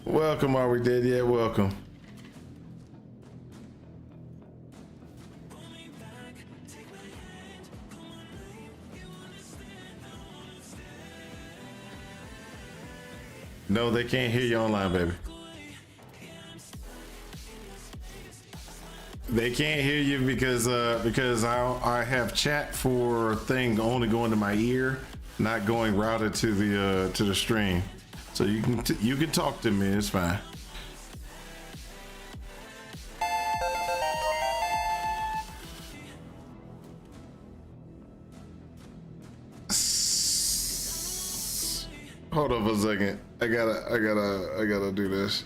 Welcome, are we dead yet? Welcome. No, they can't hear you online, baby. They can't hear you because I have chat for thing only going to my ear, not going routed to the stream. So you can talk to me. It's fine. Hold on for a second. I gotta do this.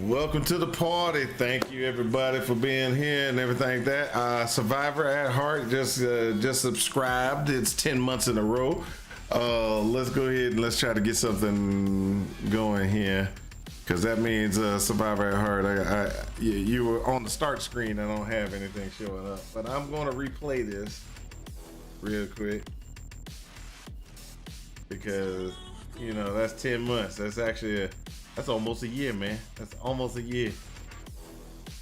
Welcome to the party. Thank you everybody for being here and everything like that. Survivor at Heart just subscribed. It's 10 months in a row. Let's go ahead and let's try to get something going here, because that means Survivor at Heart. You were on the start screen. I don't have anything showing up, but I'm going to replay this real quick because that's 10 months. That's actually that's almost a year, man. That's almost a year.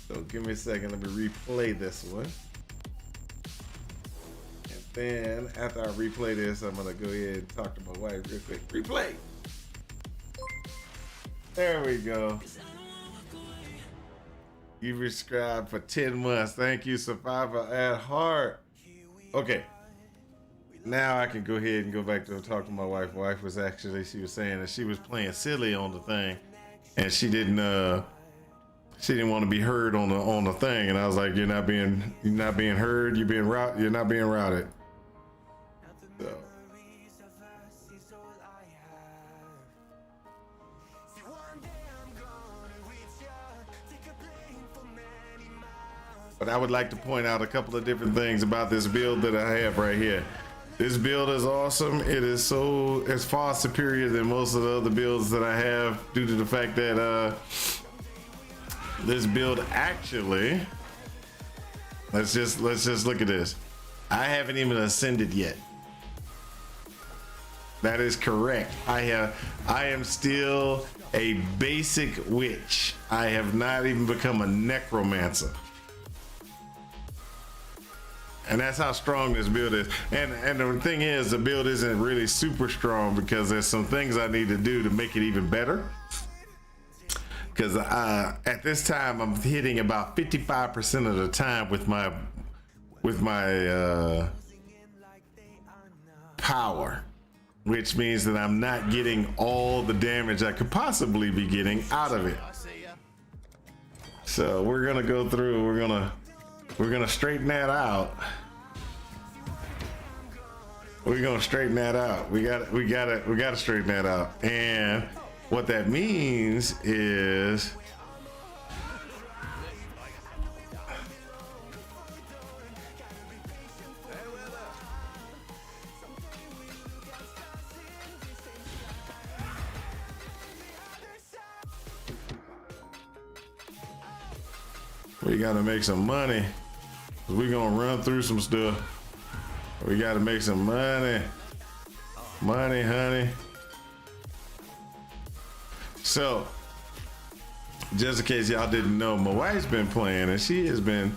So give me a second. Let me replay this one. And then after I replay this, I'm gonna go ahead and talk to my wife real quick. Replay. There we go. You subscribed for 10 months. Thank you, Survivor at Heart. Okay. Now I can go ahead and go back to talk to my wife. My wife was actually, she was saying that she was playing silly on the thing, and she didn't want to be heard on the thing. And I was like, you're not being heard. You're not being routed. So. But I would like to point out a couple of different things about this build that I have right here. This build is awesome. It's far superior than most of the other builds that I have, due to the fact that this build actually, let's just look at this. I haven't even ascended yet. That is correct. I am still a basic witch. I have not even become a necromancer. And that's how strong this build is. And the thing is, the build isn't really super strong because there's some things I need to do to make it even better. Because at this time, I'm hitting about 55% of the time with my power, which means that I'm not getting all the damage I could possibly be getting out of it. So we're gonna go through. We're gonna straighten that out. We're gonna straighten that out. We gotta straighten that out. And what that means is we gotta make some money. We're gonna run through some stuff. We gotta make some money. Money, honey. So, just in case y'all didn't know, my wife's been playing, and she's been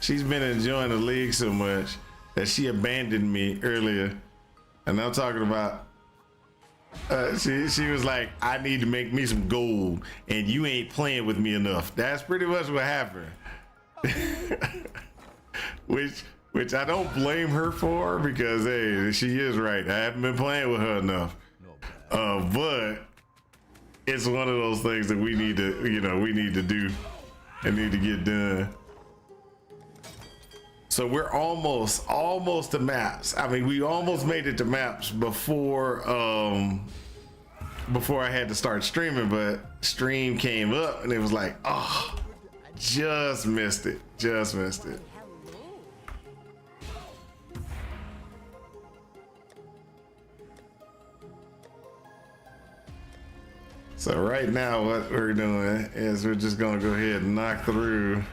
enjoying the league so much that she abandoned me earlier. And I'm talking about she was like, I need to make me some gold, and you ain't playing with me enough. That's pretty much what happened. Which I don't blame her for, because hey, she is right. I haven't been playing with her enough. But it's one of those things that we need to, we need to do and need to get done. So we're almost to maps. I mean, we almost made it to maps before I had to start streaming, but stream came up and it was like, oh, just missed it. So right now what we're doing is we're just gonna go ahead and knock through.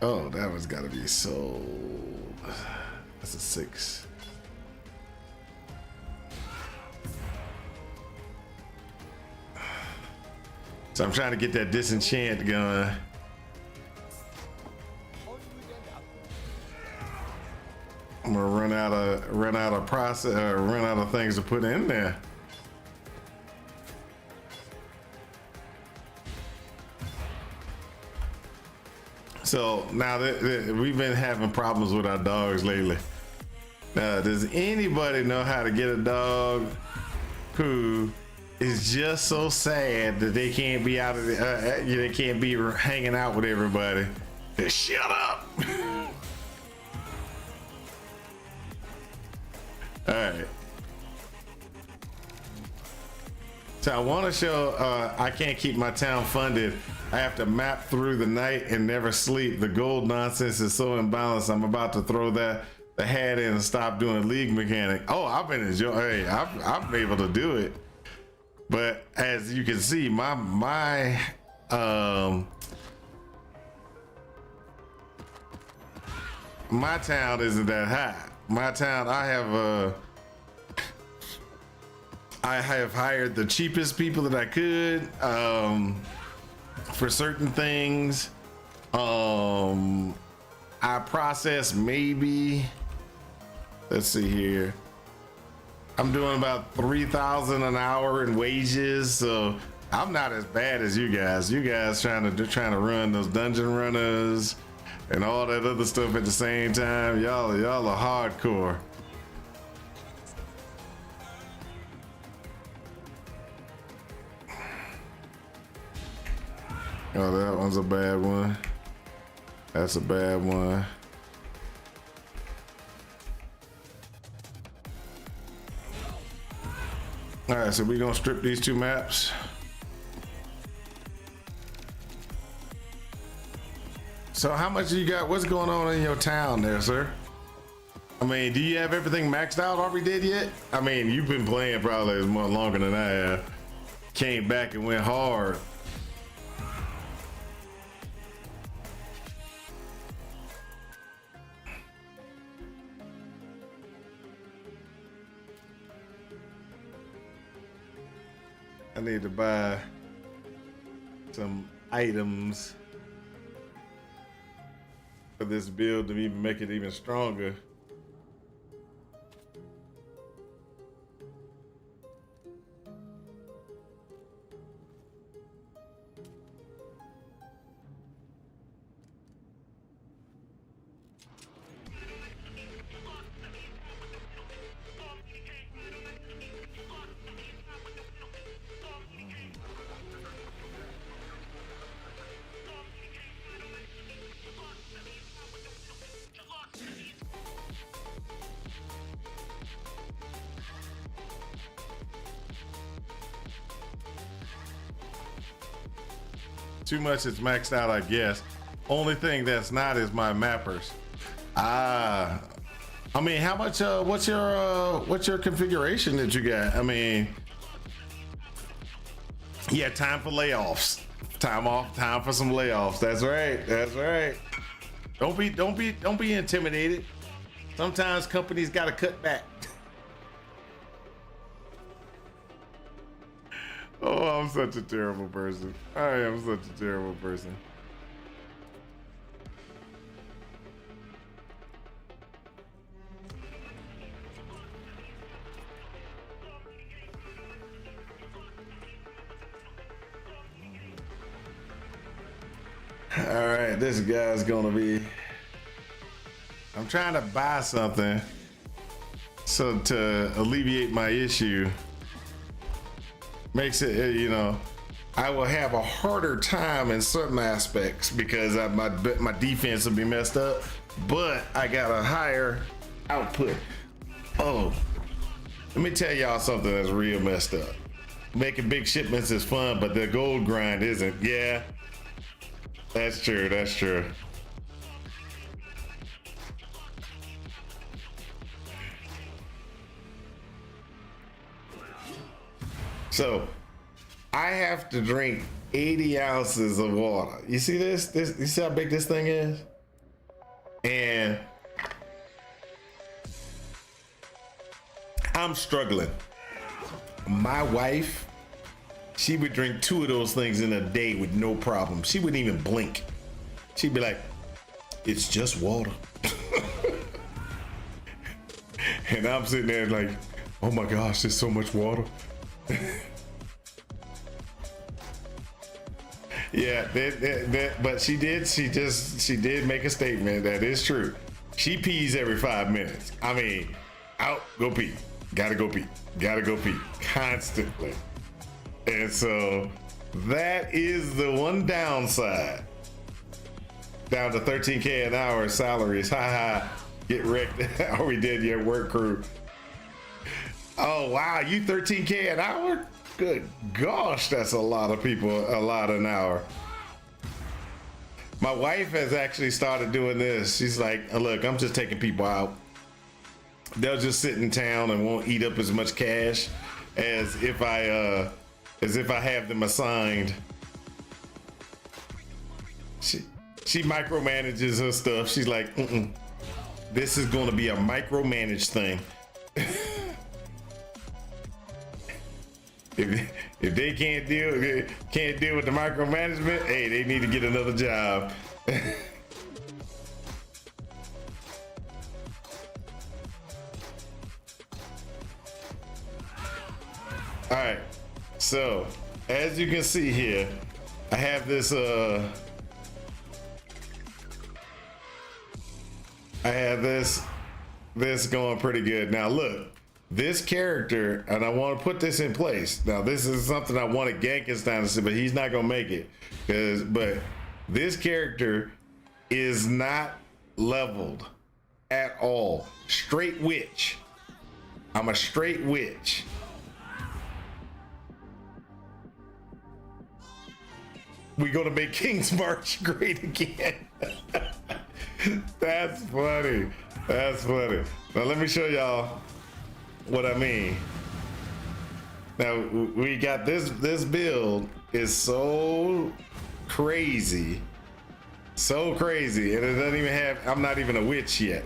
Oh, that one's gotta be sold. That's a 6. So I'm trying to get that disenchant going. I'm gonna run out of process, run out of things to put in there. So now that we've been having problems with our dogs lately. Does anybody know how to get a dog who is just so sad that they can't be out of the, they can't be hanging out with everybody? Just shut up. All right. So I want to show, I can't keep my town funded. I have to map through the night and never sleep. The gold nonsense is so imbalanced. I'm about to throw the hat in and stop doing league mechanic. Oh, I've been enjoying, hey, I've been able to do it. But as you can see, my town isn't that high. My town, I have hired the cheapest people that I could for certain things. I process maybe, let's see here. I'm doing about 3,000 an hour in wages, so I'm not as bad as you guys. You guys trying to run those dungeon runners and all that other stuff at the same time. Y'all are hardcore. Oh, that one's a bad one. That's a bad one. All right, so we're gonna strip these 2 maps. So how much you got? What's going on in your town there, sir? I mean, do you have everything maxed out already yet? I mean, you've been playing probably more longer than I have. Came back and went hard. I need to buy some items for this build to even make it even stronger. Too much is maxed out, I guess. Only thing that's not is my mappers. I mean, how much? What's your configuration that you got? I mean, yeah, time for layoffs. Time for some layoffs. That's right. That's right. Don't be intimidated. Sometimes companies got to cut back. Oh, I'm such a terrible person. I am such a terrible person. All right, this guy's gonna be, I'm trying to buy something so to alleviate my issue. Makes it, you know, I will have a harder time in certain aspects because my defense will be messed up, but I got a higher output. Oh, let me tell y'all something that's real messed up. Making big shipments is fun, but the gold grind isn't. Yeah, that's true. That's true. So I have to drink 80 ounces of water. You see this? You see how big this thing is? And I'm struggling. My wife, she would drink 2 of those things in a day with no problem. She wouldn't even blink. She'd be like, it's just water. And I'm sitting there like, oh my gosh, there's so much water. Yeah, but she did make a statement that is true. She pees every 5 minutes. I mean, out, go pee, gotta go pee, constantly. And so that is the one downside. Down to 13K an hour salaries. Ha ha. Get wrecked. Are we dead yet, work crew? Oh wow, you 13K an hour? Good gosh, that's a lot of people, a lot an hour. My wife has actually started doing this. She's like, look, I'm just taking people out. They'll just sit in town and won't eat up as much cash as if I have them assigned. She micromanages her stuff. She's like, this is gonna be a micromanaged thing. If they can't deal with the micromanagement, hey, they need to get another job. All right, so as you can see here, I have this this going pretty good. Now look, this character, and I want to put this in place. Now this is something I wanted Gankenstein to say, but he's not gonna make it. But this character is not leveled at all. Straight witch. I'm a straight witch. We gonna make King's March great again. That's funny. That's funny. Now let me show y'all what I mean. Now we got this build is so crazy, and it doesn't even have, I'm not even a witch yet.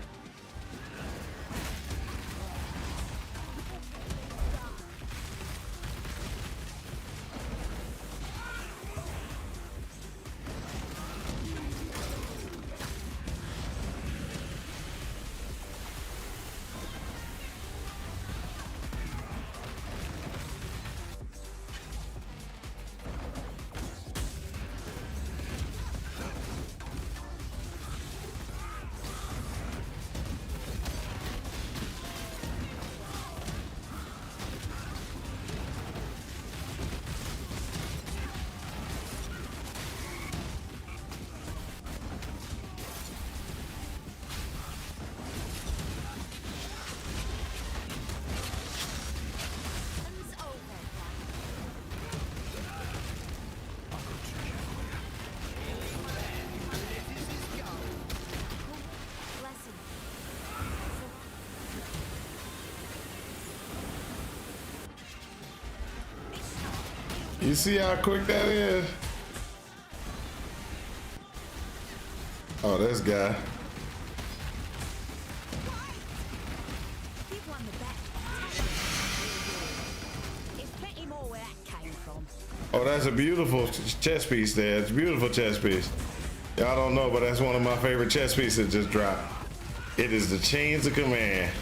You see how quick that is? Oh, this guy. Oh, that's a beautiful chess piece there. It's a beautiful chess piece. Y'all don't know, but that's one of my favorite chess pieces that just dropped. It is the Chains of Command.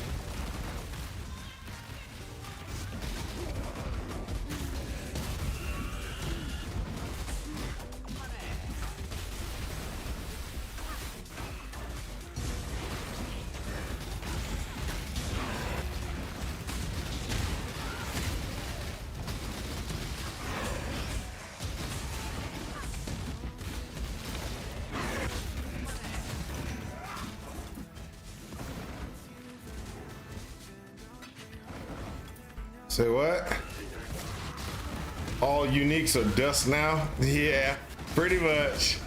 Say what? All uniques are dust now? Yeah, pretty much.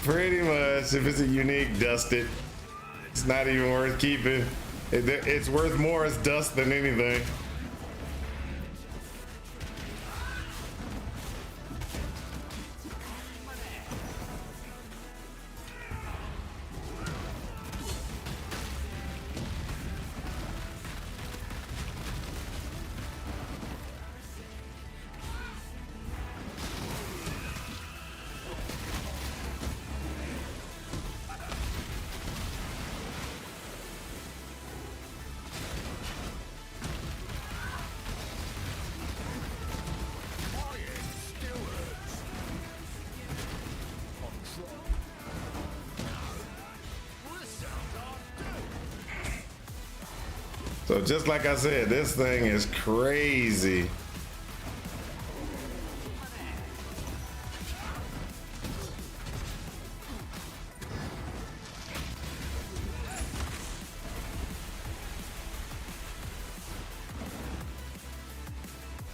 Pretty much. If it's a unique, dust it. It's not even worth keeping. It's worth more as dust than anything. So just like I said, this thing is crazy.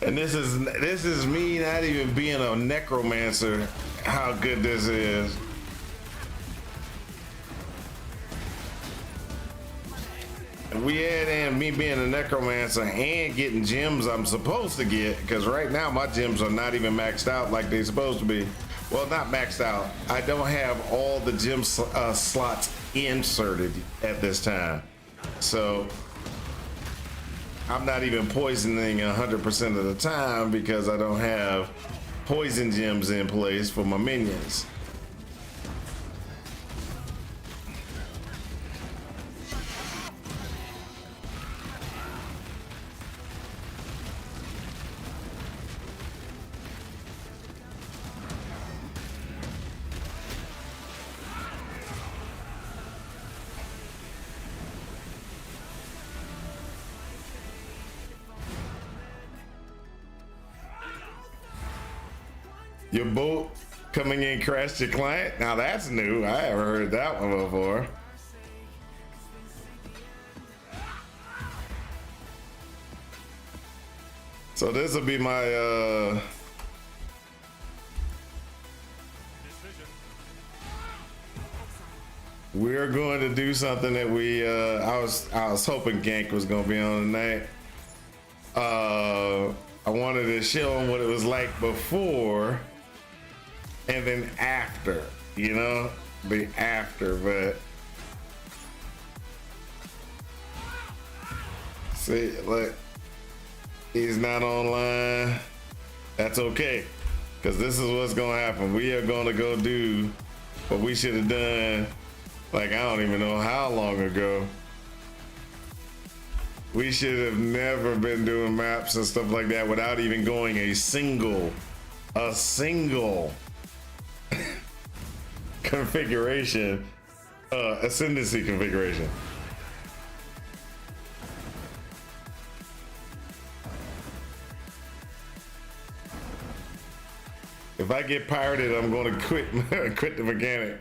And this is me not even being a necromancer, how good this is. We add in me being a necromancer and getting gems I'm supposed to get, because right now my gems are not even maxed out like they're supposed to be. Well, not maxed out. I don't have all the gem slots inserted at this time. So I'm not even poisoning 100% of the time because I don't have poison gems in place for my minions. Your boat coming in crashed your client? Now that's new. I haven't heard that one before. So this will be my we're going to do something that we I was hoping Gank was gonna be on tonight. I wanted to show him what it was like before and then after, you know, the after, but see, look, he's not online. That's okay, because this is what's gonna happen. We are gonna go do what we should have done, like, I don't even know how long ago. We should have never been doing maps and stuff like that without even going a single configuration, ascendancy configuration. If I get pirated, I'm gonna quit quit the mechanic.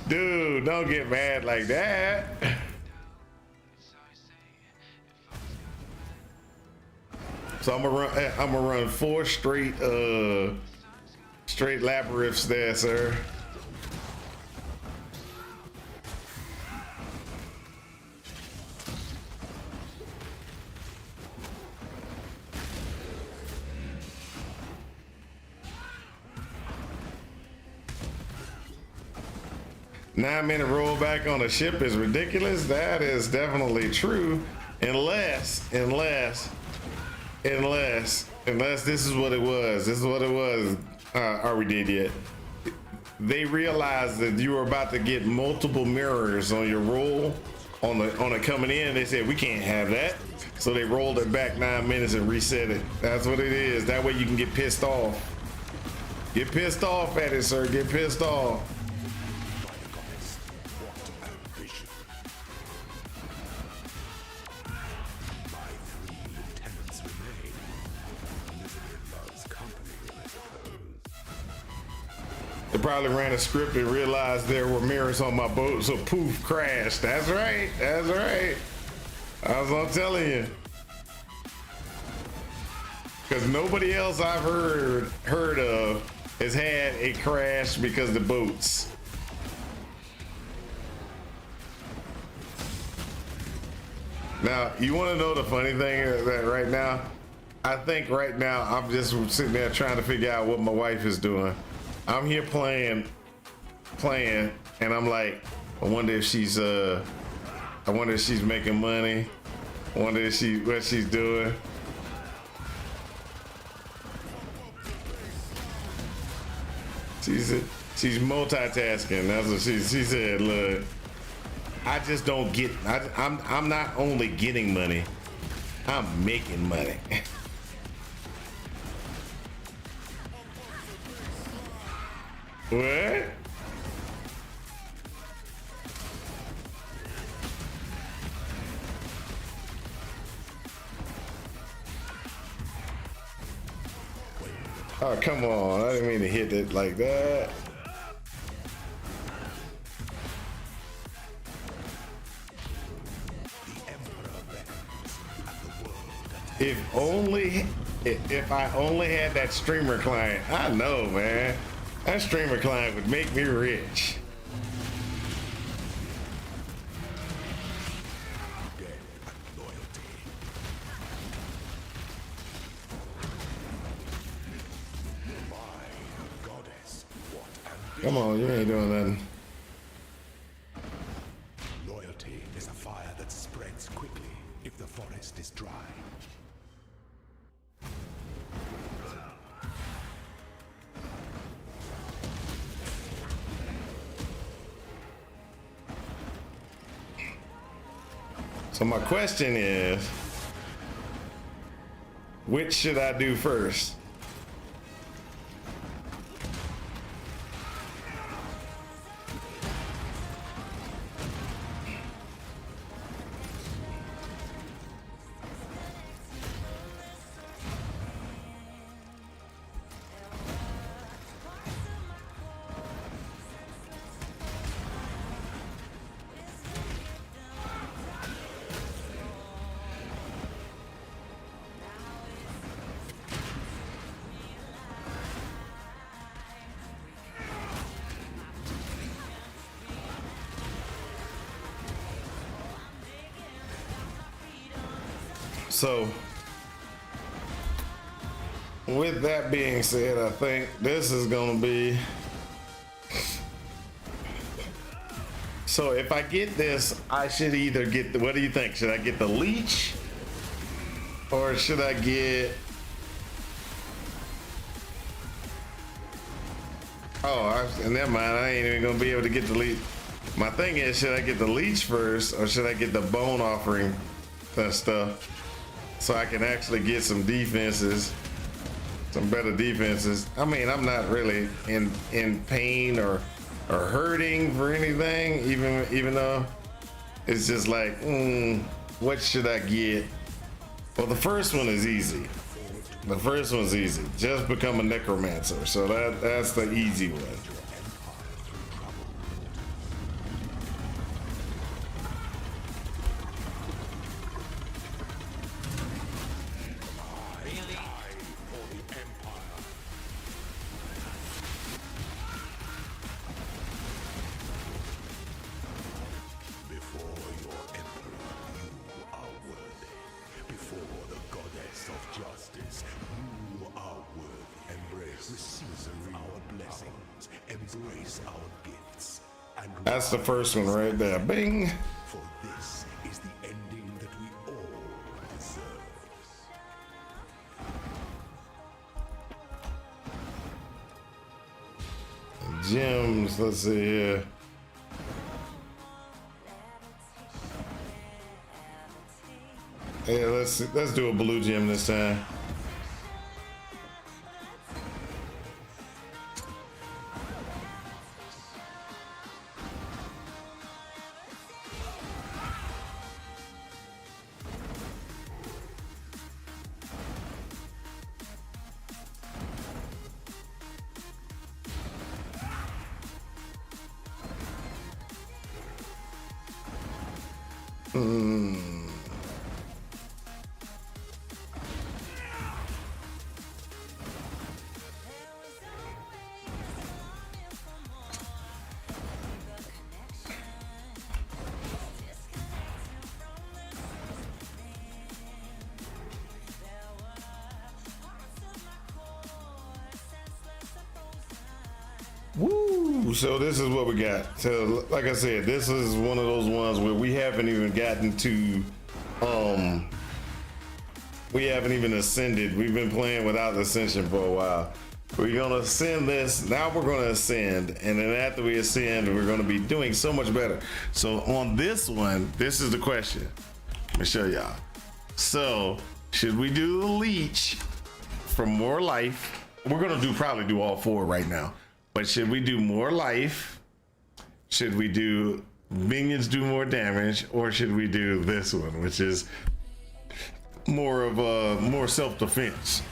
Dude, don't get mad like that. So I'm gonna run 4 straight labyrinths there, sir. Nine-minute rollback on a ship is ridiculous. That is definitely true, unless this is what it was. This is what it was. Are we dead yet? They realized that you were about to get multiple mirrors on your roll on it coming in. They said we can't have that, so they rolled it back 9 minutes and reset it. That's what it is. That way you can get pissed off. Get pissed off at it, sir. Get pissed off. They probably ran a script and realized there were mirrors on my boat, so poof, crashed. That's right. That's right. That's what I'm telling you. Because nobody else I've heard of has had a crash because of the boats. Now, you want to know the funny thing is that right now, I think right now I'm just sitting there trying to figure out what my wife is doing. I'm here playing, and I'm like, I wonder if she's making money. I wonder if what she's doing. She's multitasking. That's what she said. Look, I just don't get. I'm not only getting money, I'm making money. What? Oh, come on. I didn't mean to hit it like that. If I only had that streamer client, I know, man. That streamer client would make me rich. Come on, you ain't doing nothing. Loyalty is a fire that spreads quickly if the forest is dry. So my question is, which should I do first? So, with that being said, I think this is gonna be. So if I get this, I should either get the, what do you think? Should I get the leech? Or should I get... Never mind, I ain't even gonna be able to get the leech. My thing is, should I get the leech first, or should I get the bone offering stuff? So I can actually get some defenses, some better defenses. I mean, I'm not really in pain or hurting for anything, even though it's just like, what should I get? Well, the first one is easy. The first one's easy. Just become a necromancer. So that's the easy one. That's the first one right there. Bing. For this is the ending that we all deserve. Gems, let's see here. Yeah, let's do a blue gem this time. Woo! So this is what we got. So like I said, this is one of those ones where we haven't even gotten to, we haven't even ascended. We've been playing without ascension for a while. We're gonna ascend this. Now we're gonna ascend, and then after we ascend, we're gonna be doing so much better. So on this one, this is the question. Let me show y'all. So should we do the leech for more life? We're gonna probably do all four right now. But should we do more life? Should we do minions do more damage, or should we do this one, which is more of a more self-defense?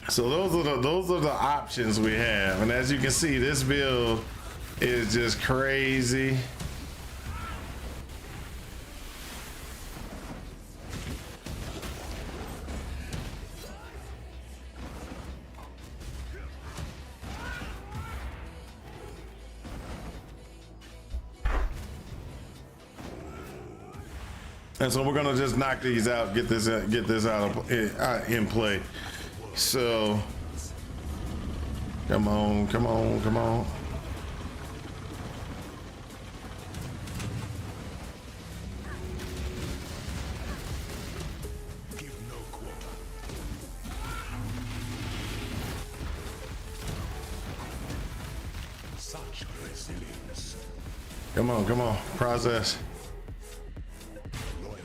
So those are the options we have, and as you can see, this build is just crazy. And so we're gonna just knock these out, get this out of in play. So come on. Give no quarter. Such resilience. Come on, process. Loyalty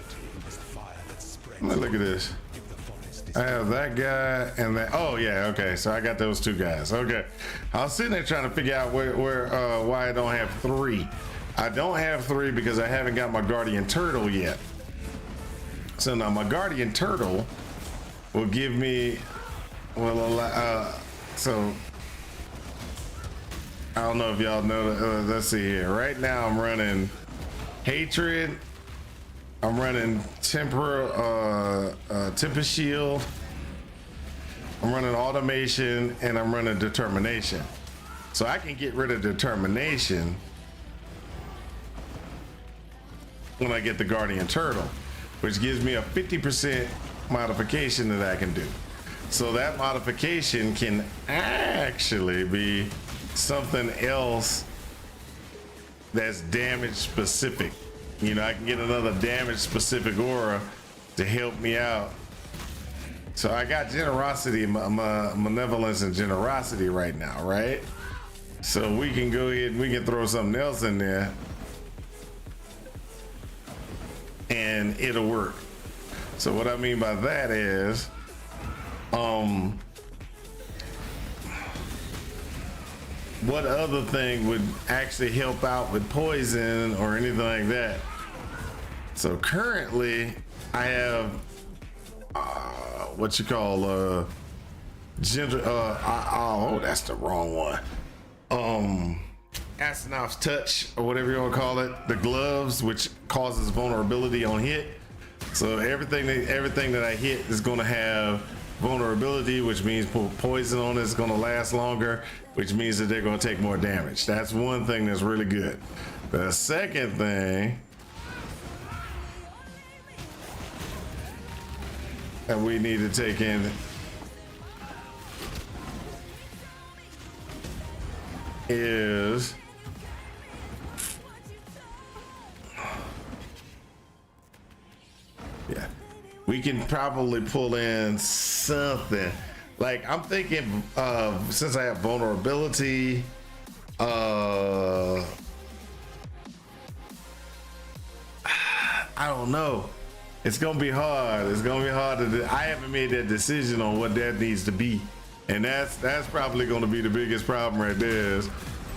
is a fire that spreads. Look at this. If the forest is I have that guy and that. Oh yeah, okay. So I got those two guys. Okay, I was sitting there trying to figure out why I don't have three. I don't have three because I haven't got my guardian turtle yet. So now my guardian turtle will give me, so I don't know if y'all know. Let's see here. Right now I'm running hatred. I'm running temper shield. I'm running automation, and I'm running determination. So I can get rid of determination when I get the guardian turtle, which gives me a 50% modification that I can do. So that modification can actually be something else that's damage specific. You know, I can get another damage specific aura to help me out. So I got generosity, my malevolence and generosity right now, right? So we can go ahead and we can throw something else in there and it'll work. So what I mean by that is, what other thing would actually help out with poison or anything like that? So currently I have what you call oh, that's the wrong one. Astronaut's touch or whatever you want to call it, the gloves, which causes vulnerability on hit. So everything that I hit is going to have vulnerability, which means poison on it is going to last longer, which means that they're going to take more damage. That's one thing that's really good. The second thing that we need to take in is we can probably pull in something. Like I'm thinking, since I have vulnerability, I don't know. It's gonna be hard. It's gonna be hard to do. I haven't made that decision on what that needs to be, and that's probably gonna be the biggest problem right there. Is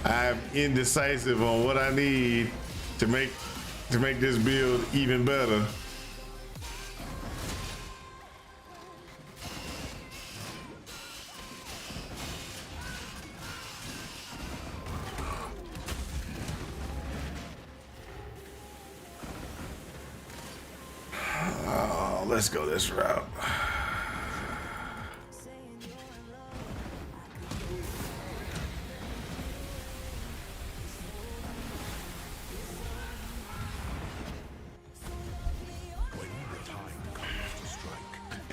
I'm indecisive on what I need to make this build even better. Let's go this route.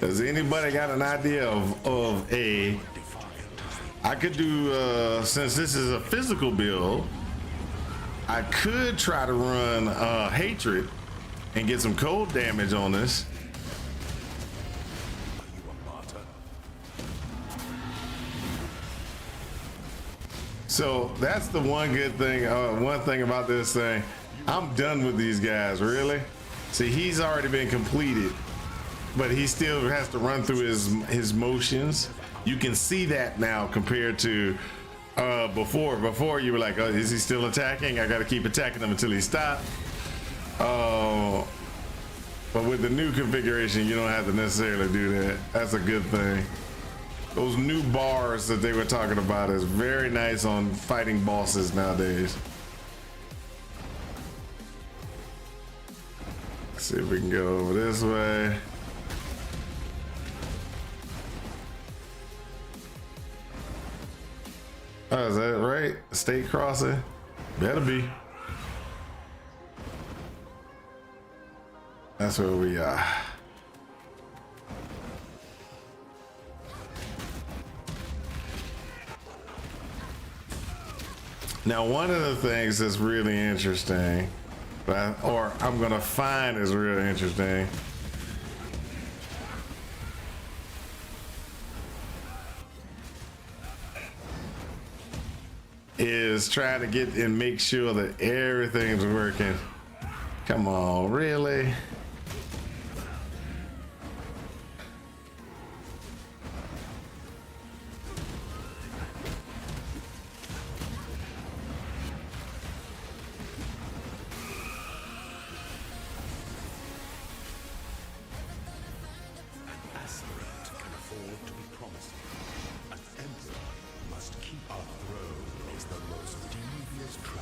Does anybody got an idea of a? I could do since this is a physical build, I could try to run hatred and get some cold damage on this. So that's the one good thing. One thing about this thing, I'm done with these guys. Really, see, he's already been completed, but he still has to run through his motions. You can see that now compared to before. Before you were like, oh, is he still attacking? I got to keep attacking him until he stops. But with the new configuration, you don't have to necessarily do that. That's a good thing. those new bars that they were talking about is very nice on fighting bosses nowadays. Let's see if we can go over this way. Oh, is that right? State crossing? Better be. That's where we are. Now, one of the things that's really interesting, or I'm gonna find is really interesting, is trying to get and make sure that everything's working. Come on, really?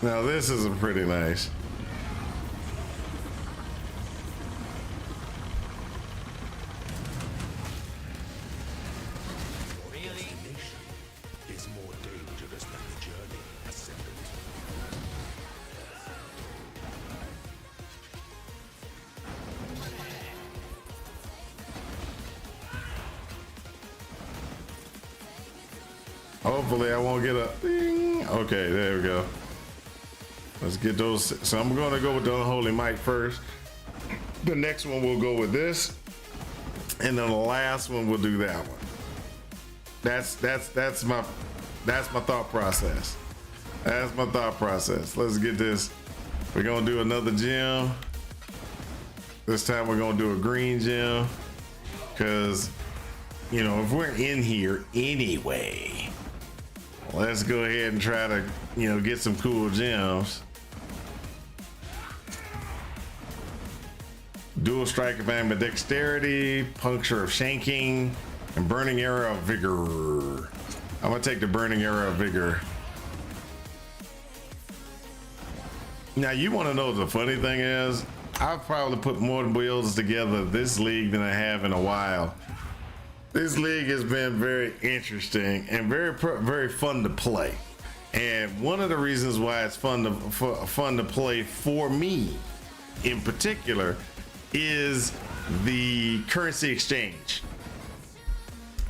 Now this is pretty nice. Really? Is more dangerous than the journey, ascendant. Hopefully I won't get a ding. Okay, there we go. Let's get those. So I'm going to go with the unholy might first. The next one we'll go with this, and then the last one we'll do that one. That's my thought process. That's my thought process. Let's get this. We're gonna do another gem. This time we're gonna do a green gem, because you know if we're in here anyway, let's go ahead and try to get some cool gems. Dual strike of ambidexterity, puncture of shanking, and burning arrow of vigor. I'm gonna take the burning arrow of vigor. Now you want to know the funny thing is, I've probably put more builds together this league than I have in a while. This league has been very interesting and very fun to play. And one of the reasons why it's fun to play for me in particular is the currency exchange.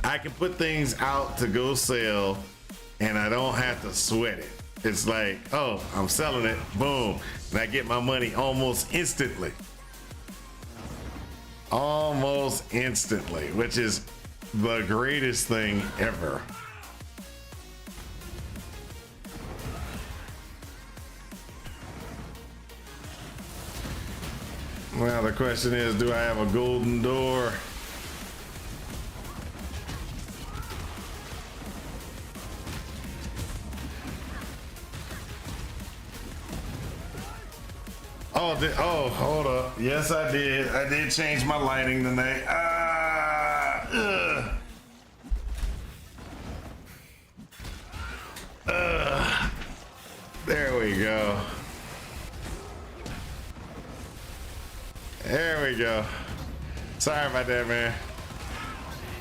I can put things out to go sell and I don't have to sweat it. It's like, oh, I'm selling it, boom, and I get my money almost instantly. Almost instantly, which is the greatest thing ever. Well, the question is, do I have a golden door? Oh, hold up. Yes, I did. I did change my lighting tonight. There we go. There we go. Sorry about that, man.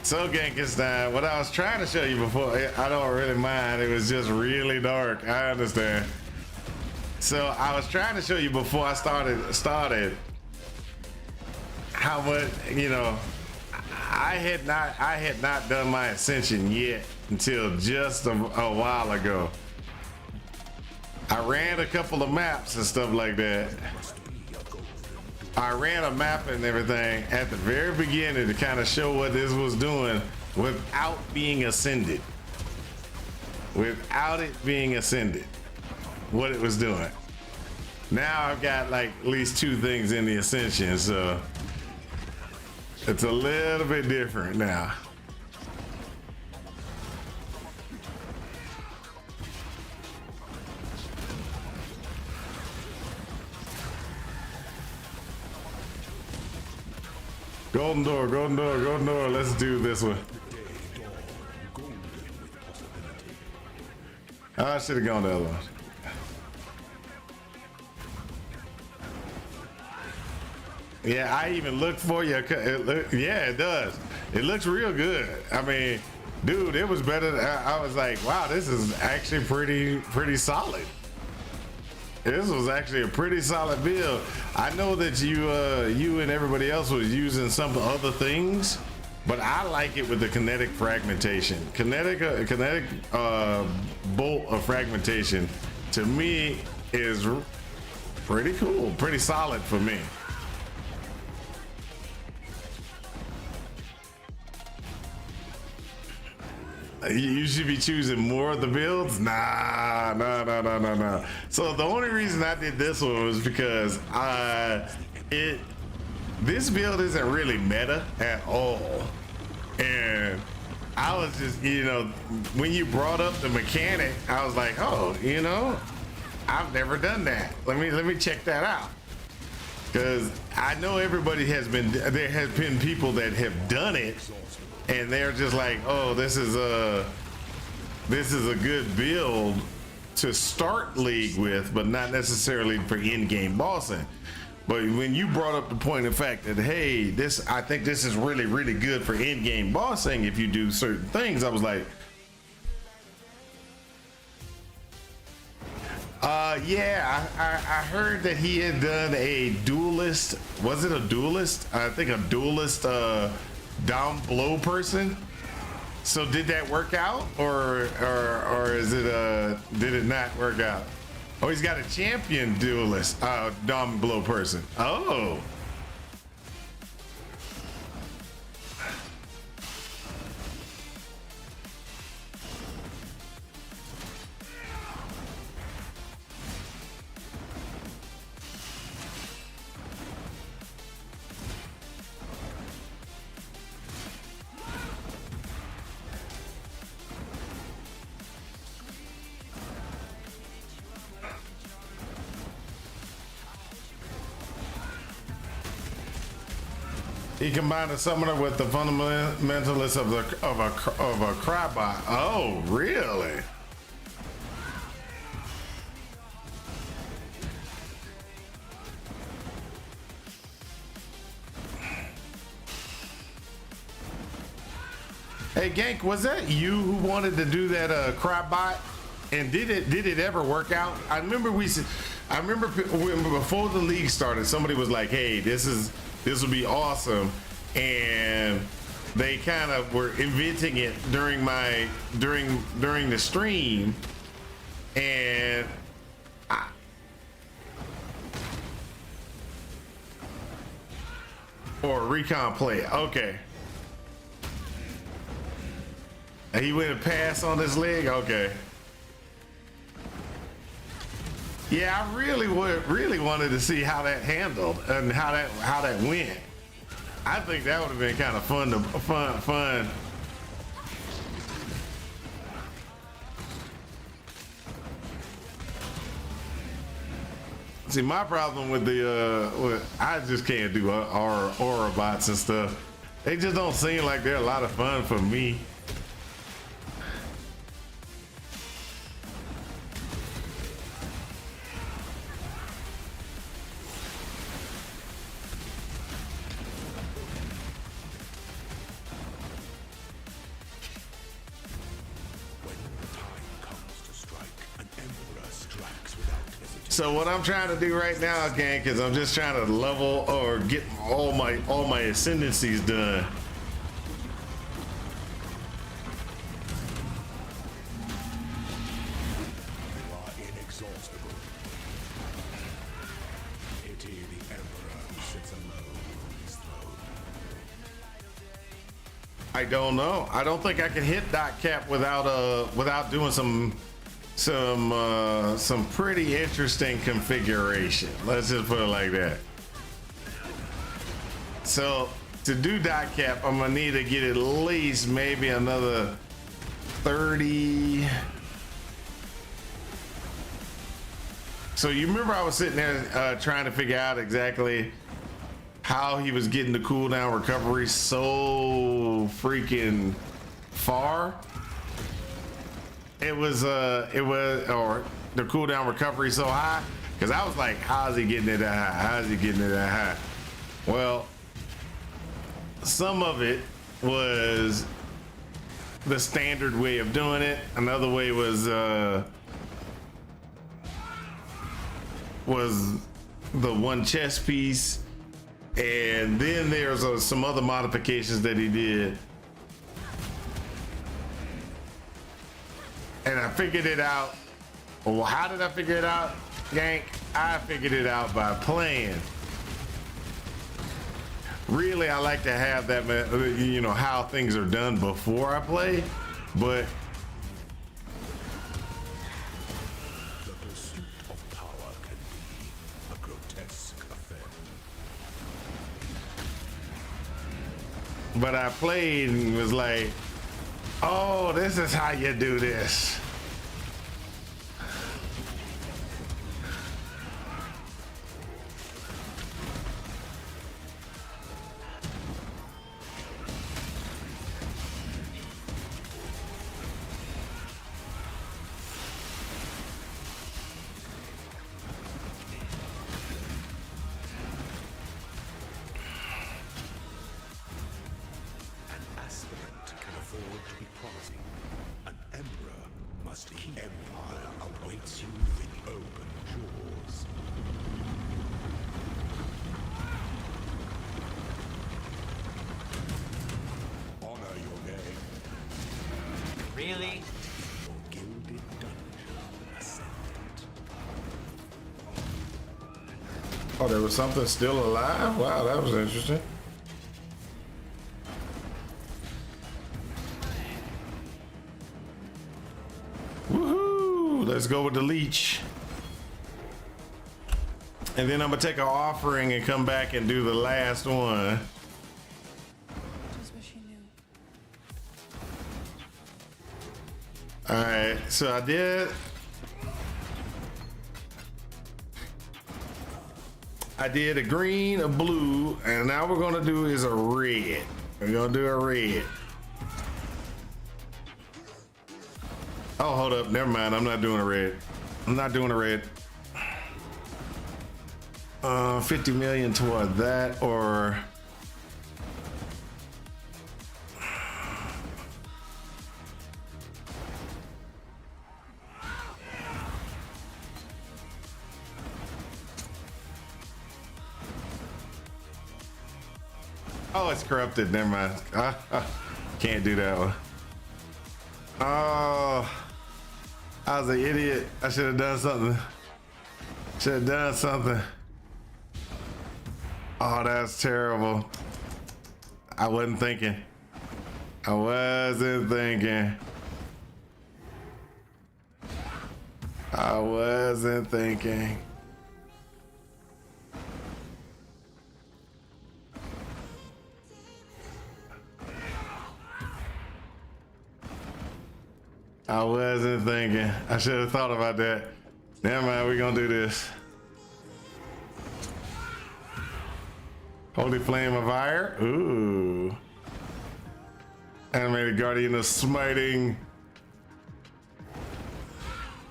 So Genkenstein, what I was trying to show you before, I don't really mind. It was just really dark. I understand. So I was trying to show you before I started how much, I had not done my ascension yet until just a while ago. I ran a couple of maps and stuff like that. I ran a map and everything at the very beginning to kind of show what this was doing without being ascended. Without it being ascended, what it was doing. Now I've got like at least 2 things in the ascension, so it's a little bit different now. Golden door, golden door, golden door. Let's do this one. I should have gone the other one. Yeah, I even looked for you. Yeah, it does. It looks real good. I mean, dude, it was better. I was like, wow, this is actually pretty solid. This was actually a pretty solid build. I know that you and everybody else was using some other things, but I like it with the kinetic fragmentation. Kinetic bolt of fragmentation to me is pretty cool, pretty solid for me. You should be choosing more of the builds. Nah. So the only reason I did this one was because this build isn't really meta at all, and I was just, when you brought up the mechanic, I was like, oh, I've never done that. Let me check that out, because I know everybody there has been people that have done it. And they're just like, oh, this is a good build to start League with, but not necessarily for in-game bossing. But when you brought up the point of fact that, hey, I think this is really, really good for in-game bossing if you do certain things, I was like, yeah, I heard that he had done a duelist. Was it a duelist? I think a duelist down blow person. So did that work out, or is it did it not work out? Oh, he's got a champion duelist down blow person. Oh. He combined a summoner with the fundamentalist of a crybot. Oh, really? Hey, Gank, was that you who wanted to do that crybot? And did it ever work out? I remember before the league started, somebody was like, "Hey, this will be awesome," and they kind of were inventing it during the stream, and or recon play. Okay, and he went and passed on this leg. Okay. Yeah, I really wanted to see how that handled and how that went. I think that would have been kind of fun. See, my problem with I just can't do aura bots and stuff. They just don't seem like they're a lot of fun for me. So what I'm trying to do right now, Gank, is I'm just trying to level or get all my ascendancies done. You are inexhaustible. Pity the Emperor who sits alone on his throne. I don't know. I don't think I can hit dot cap without doing some pretty interesting configuration. Let's just put it like that. So to do dot cap, I'm gonna need to get at least maybe another 30. So you remember I was sitting there trying to figure out exactly how he was getting the cooldown recovery so freaking far. or the cooldown recovery so high, because I was like, how's he getting it that high? How's he getting it that high? Well, some of it was the standard way of doing it. Another way was the one chest piece, and then there's some other modifications that he did. And I figured it out. Well, how did I figure it out, Gank? I figured it out by playing. Really, I like to have that, you know, how things are done before I play, but The pursuit of power can be a grotesque affair. I played and was like, oh, this is how you do this. Aspirant can afford to be promising. An emperor must keep. Empire awaits you with open jaws. Honor your name. Really? Your gilded dungeon ascendant. Oh, there was something still alive? Wow, that was interesting. Woohoo! Let's go with the leech. And then I'm gonna take an offering and come back and do the last one. Just wish you knew. All right, so I did a green, a blue, and now we're gonna do is a red. We're gonna do a red. Oh, hold up, never mind. I'm not doing a red. I'm not doing a red. 50 million toward that, or oh, it's corrupted. Never mind. Can't do that one. Oh, I was an idiot. I should have done something. Should have done something. Oh, that's terrible. I wasn't thinking. I wasn't thinking. I wasn't thinking. I wasn't thinking. I should have thought about that. Never mind, we're gonna do this. Holy Flame of Fire. Ooh. Animated Guardian of Smiting.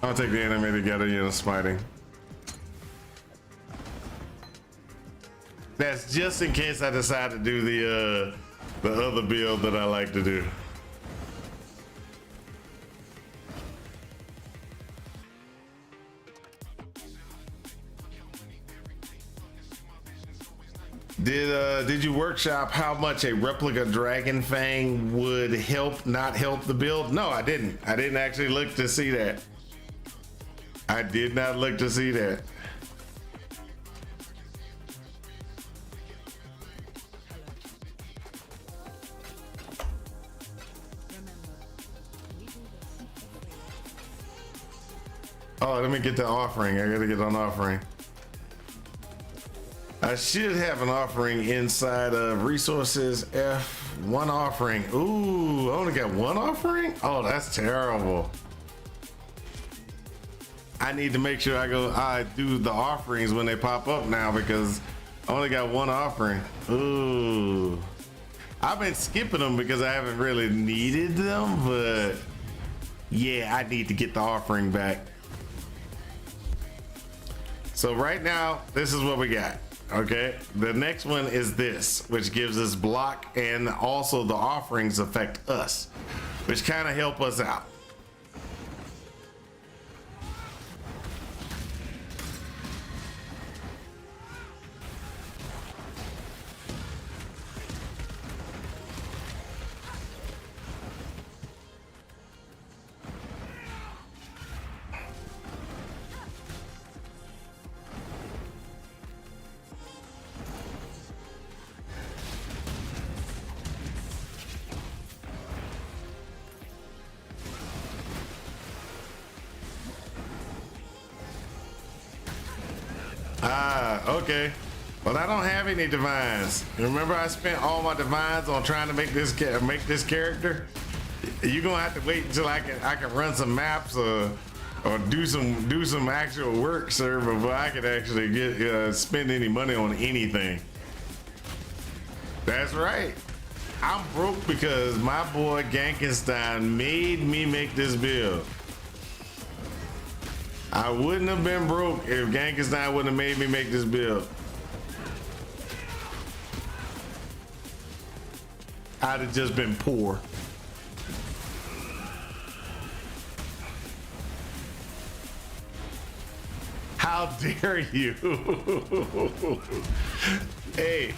I'll take the Animated Guardian of Smiting. That's just in case I decide to do the other build that I like to do. Did you workshop how much a replica Dragon Fang would help, not help the build? No, I didn't. I didn't actually look to see that. I did not look to see that. Oh, let me get the offering. I gotta get an offering. I should have an offering inside of resources F. One offering. Ooh, I only got one offering? Oh, that's terrible. I need to make sure I do the offerings when they pop up now because I only got one offering. Ooh. I've been skipping them because I haven't really needed them, but Yeah, I need to get the offering back. So right now, this is what we got. Okay, the next one is this, which gives us block, and also the offerings affect us, which kind of help us out. Okay. Well, I don't have any divines. Remember, I spent all my divines on trying to make this character. You're gonna have to wait until I can run some maps or do some actual work, sir, before I can actually get spend any money on anything. That's right. I'm broke because my boy Gankenstein made me make this build. I wouldn't have been broke if Gankenstein wouldn't have made me make this build. I'd have just been poor. How dare you? Hey.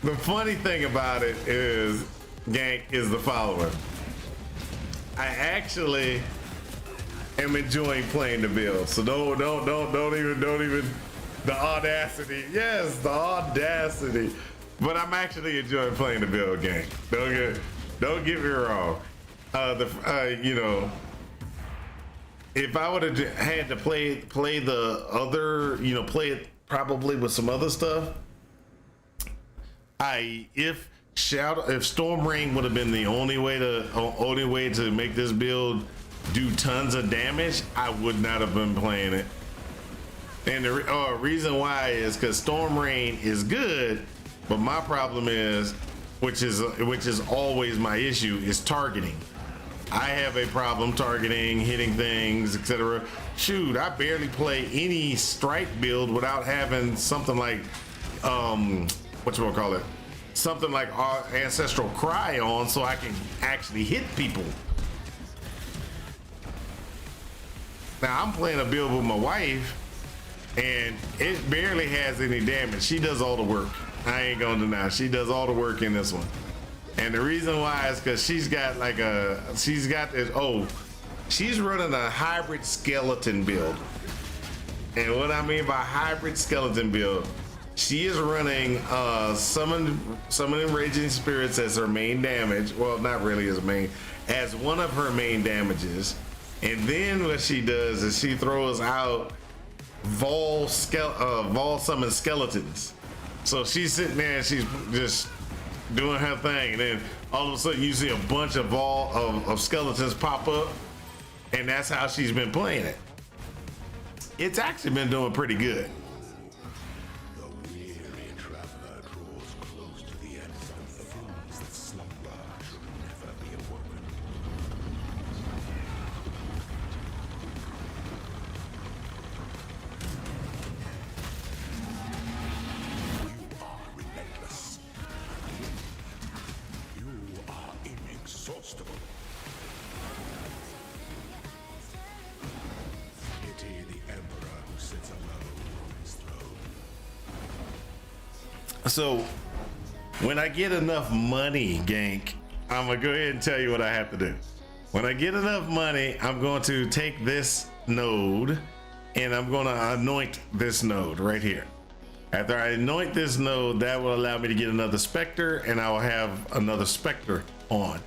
The funny thing about it is, Gank, is the following. I actually am enjoying playing the build, so don't even the audacity. Yes, the audacity. But I'm actually enjoying playing the build game. Don't get me wrong. You know, if I would have had to play the other, you know, play it probably with some other stuff. If Storm Rain would have been the only way to make this build do tons of damage, I would not have been playing it. And the reason why is because Storm Rain is good, but my problem is, which is always my issue, is targeting. I have a problem targeting, hitting things, etc. Shoot, I barely play any strike build without having something like something like our Ancestral Cry on, so I can actually hit people. Now I'm playing a build with my wife, and it barely has any damage. She does all the work. I ain't gonna deny, she does all the work in this one. And the reason why is because she's running a hybrid skeleton build. And what I mean by hybrid skeleton build, she is running summoning raging spirits as her main damage. Well, not really as main, as one of her main damages. And then what she does is she throws out Vol summon skeletons. So she's sitting there and she's just doing her thing, and then all of a sudden you see a bunch of skeletons pop up, and that's how she's been playing it. It's actually been doing pretty good. The weary traveler draws close to the end, and things that slumber should never be awoken. You are relentless. You are inexhaustible. Pity the emperor who sits alone on his throne. So when I get enough money, Gank, I'm gonna go ahead and tell you what I have to do. When I get enough money, I'm going to take this node and I'm gonna anoint this node right here. After I anoint this node, that will allow me to get another Spectre, and I will have another Spectre on.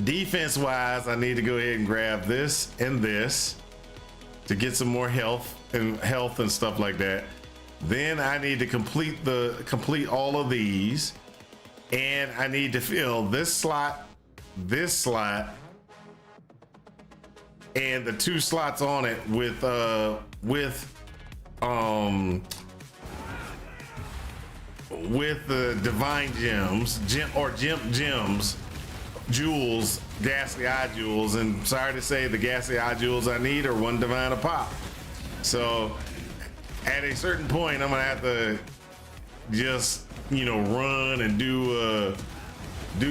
Defense wise, I need to go ahead and grab this and this to get some more health and stuff like that. Then I need to complete all of these, and I need to fill this slot, and the two slots on it with with the divine gems, gems, jewels, ghastly eye jewels, and sorry to say the ghastly eye jewels I need are one divine a pop. So at a certain point, I'm gonna have to just, you know, run and do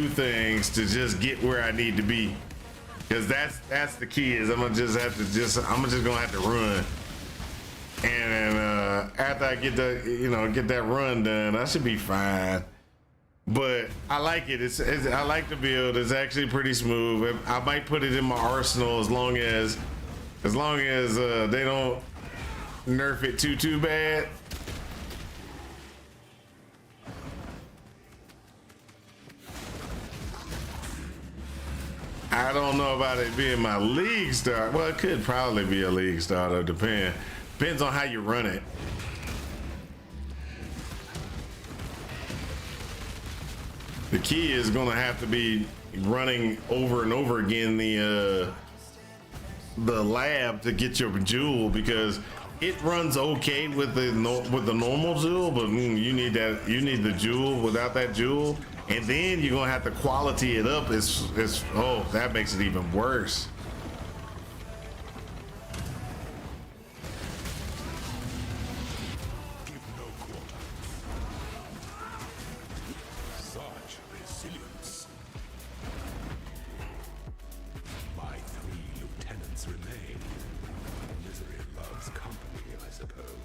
things to just get where I need to be. Cause that's the key, is I'm just gonna have to run. And after I get that run done, I should be fine. But I like it. I like the build. It's actually pretty smooth. I might put it in my arsenal as long as they don't nerf it too bad. I don't know about it being my league start. Well, it could probably be a league starter. Depends on how you run it. The key is going to have to be running over and over again the lab to get your jewel, because it runs okay with the normal jewel, but you need the jewel without that jewel, and then you're gonna have to quality it up. That makes it even worse. Give no quarter. Such resilience. My 3 lieutenants remain. Misery loves company, I suppose.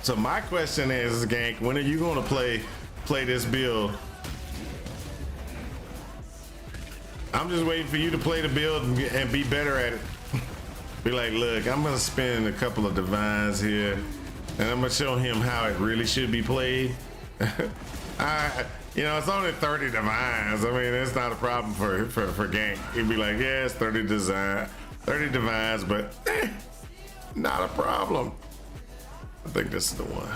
So my question is, Gank, when are you gonna play this build? I'm just waiting for you to play the build and be better at it. Be like, look, I'm gonna spend a couple of divines here, and I'm gonna show him how it really should be played. It's only 30 divines. I mean, it's not a problem for Gank. He'd be like, yeah, it's 30 divines, but not a problem. I think this is the one.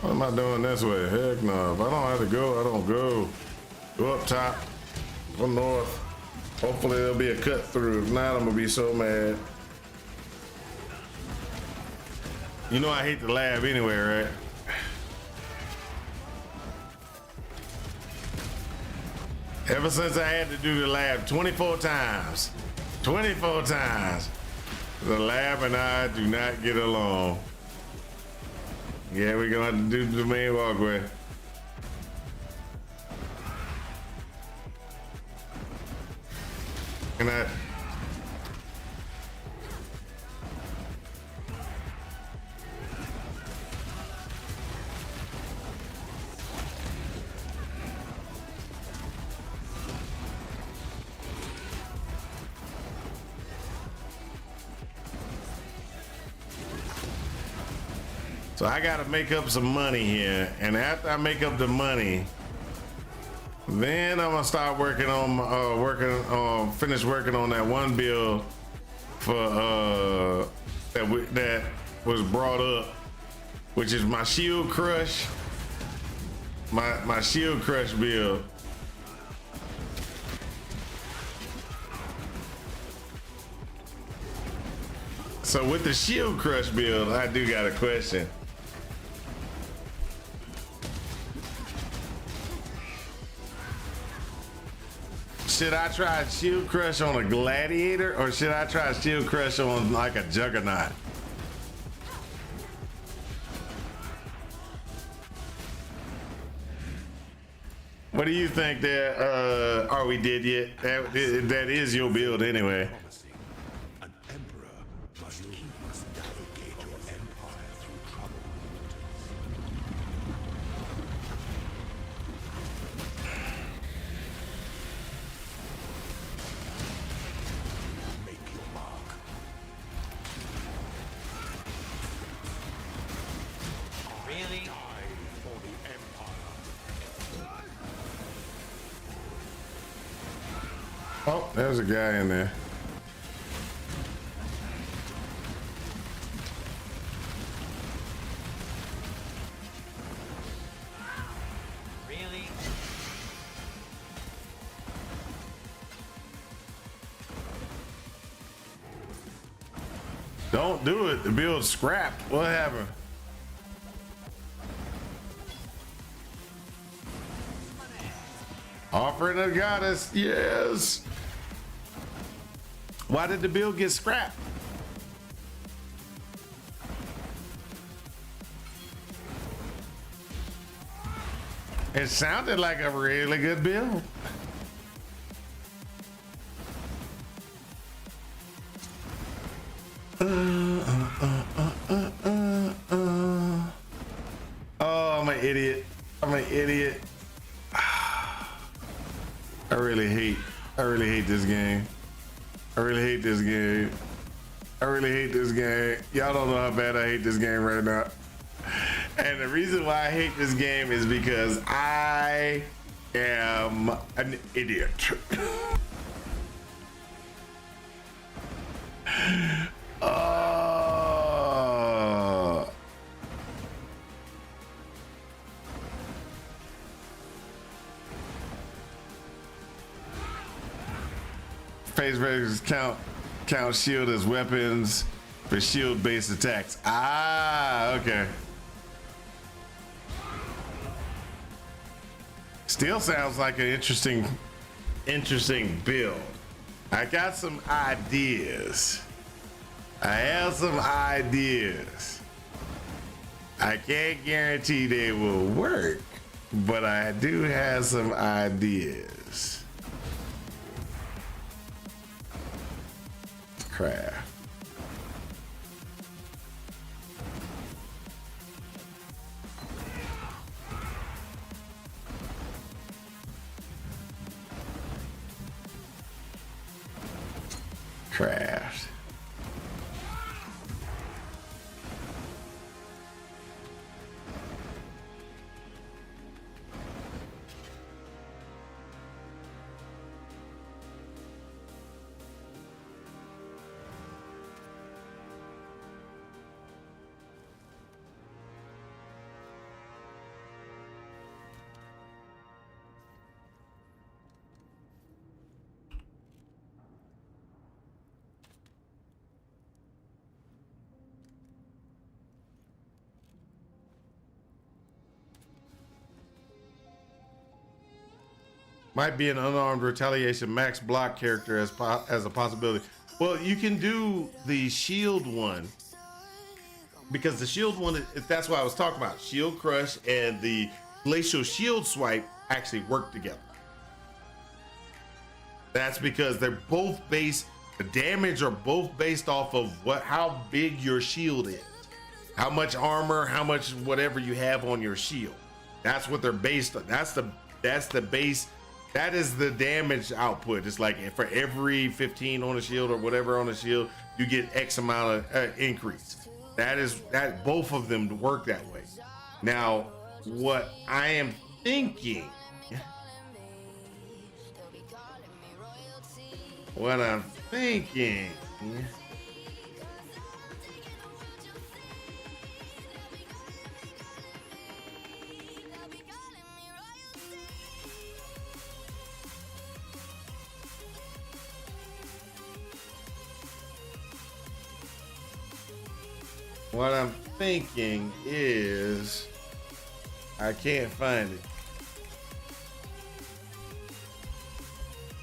What am I doing this way? Heck no. If I don't have to go, I don't go. Go up top. Go north. Hopefully there'll be a cut through. If not, I'm gonna be so mad. You know I hate the lab anyway, right? Ever since I had to do the lab 24 times. 24 times. The lab and I do not get along. Yeah, we're gonna have to do the main walkway. So I gotta make up some money here, and after I make up the money, then I'm gonna start working on finish working on that one build for that was brought up, which is my shield crush, my shield crush build. So with the shield crush build, I do got a question. Should I try shield crush on a gladiator, or should I try shield crush on like a juggernaut? What do you think that, are we dead yet? That is your build anyway. Promising. An emperor must navigate your empire through troubled waters. Make your mark. Really? Die for the empire. Oh, there's a guy in there. Really? Don't do it. The build's scrapped. What happened? Offering a goddess. Yes. Why did the build get scrapped? It sounded like a really good build. Oh, I'm an idiot. I'm an idiot. I really hate this game. I really hate this game. I really hate this game. Y'all don't know how bad I hate this game right now. And the reason why I hate this game is because I am an idiot. Phase breakers count shield as weapons for shield based attacks. Ah, okay. Still sounds like an interesting build. I got some ideas. I have some ideas. I can't guarantee they will work, but I do have some ideas. Craft. Craft. Might be an unarmed retaliation max block character as a possibility. Well, you can do the shield one because the shield one, that's what I was talking about. Shield crush and the glacial shield swipe actually work together. That's because they're both based, the damage are both based off of how big your shield is, how much armor, how much whatever you have on your shield. That's what they're based on. That's the base. That is the damage output. It's like for every 15 on a shield or whatever on a shield, you get X amount of increase. That both of them work that way. Now, what I am thinking, what I'm thinking is, I can't find it.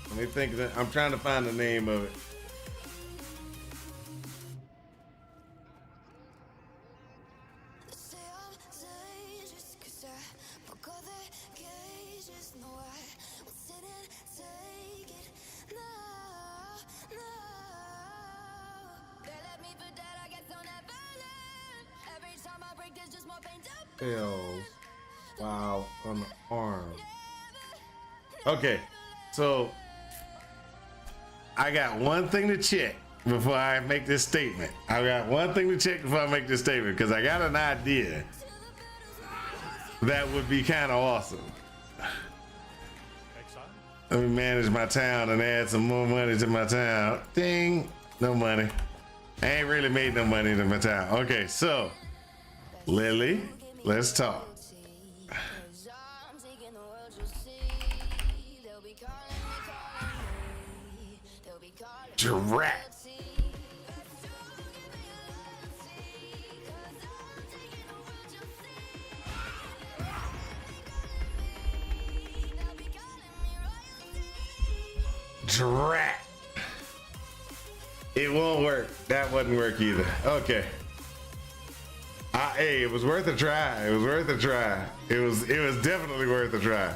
Let me think of that. I'm trying to find the name of it. Pills. Wow, on the arm. Okay, so I got one thing to check before I make this statement. I got one thing to check before I make this statement because I got an idea that would be kind of awesome. Exile? Let me manage my town and add some more money to my town. Ding, no money. I ain't really made no money to my town. Okay, so Lily, let's talk. Drat. Drat. It won't work. That wouldn't work either. Okay. Hey, it was worth a try. It was worth a try. It was definitely worth a try.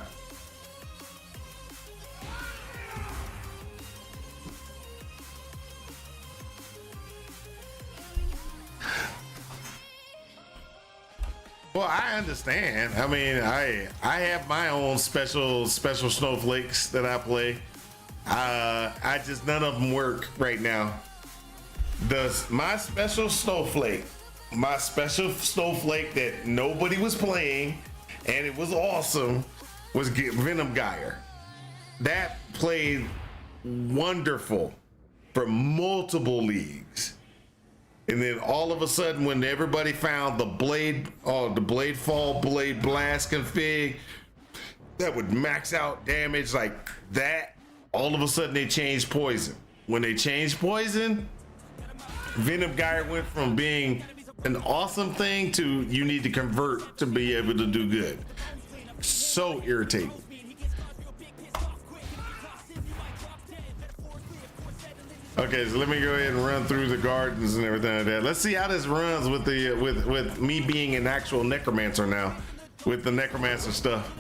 Well, I understand. I mean, I have my own special snowflakes that I play. I just none of them work right now. My special snowflake that nobody was playing and it was awesome was Venom Geyer. That played wonderful for multiple leagues. And then all of a sudden, when everybody found the blade fall, blade blast config that would max out damage like that, all of a sudden they changed poison. When they changed poison, Venom Geyer went from being an awesome thing to you need to convert to be able to do good. So irritating. Okay, so let me go ahead and run through the gardens and everything like that. Let's see how this runs with the with me being an actual necromancer now, with the necromancer stuff.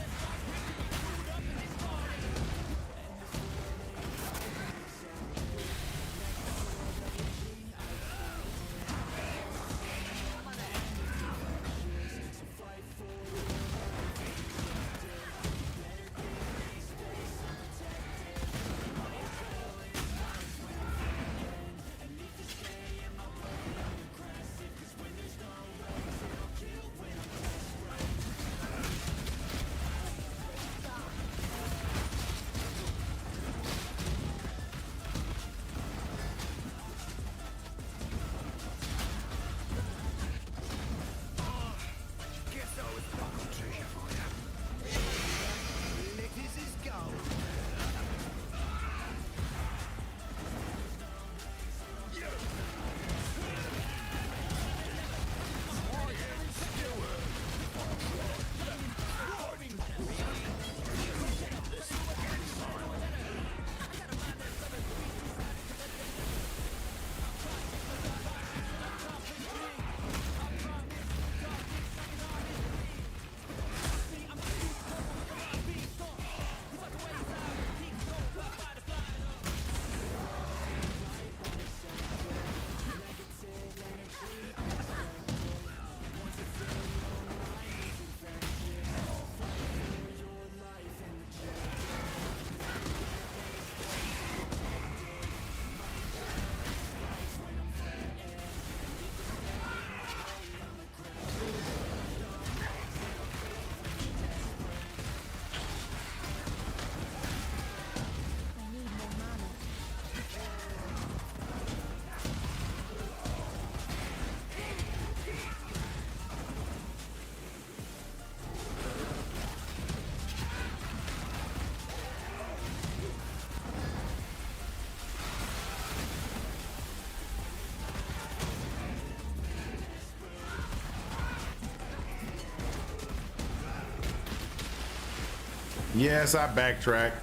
Yes, I backtracked.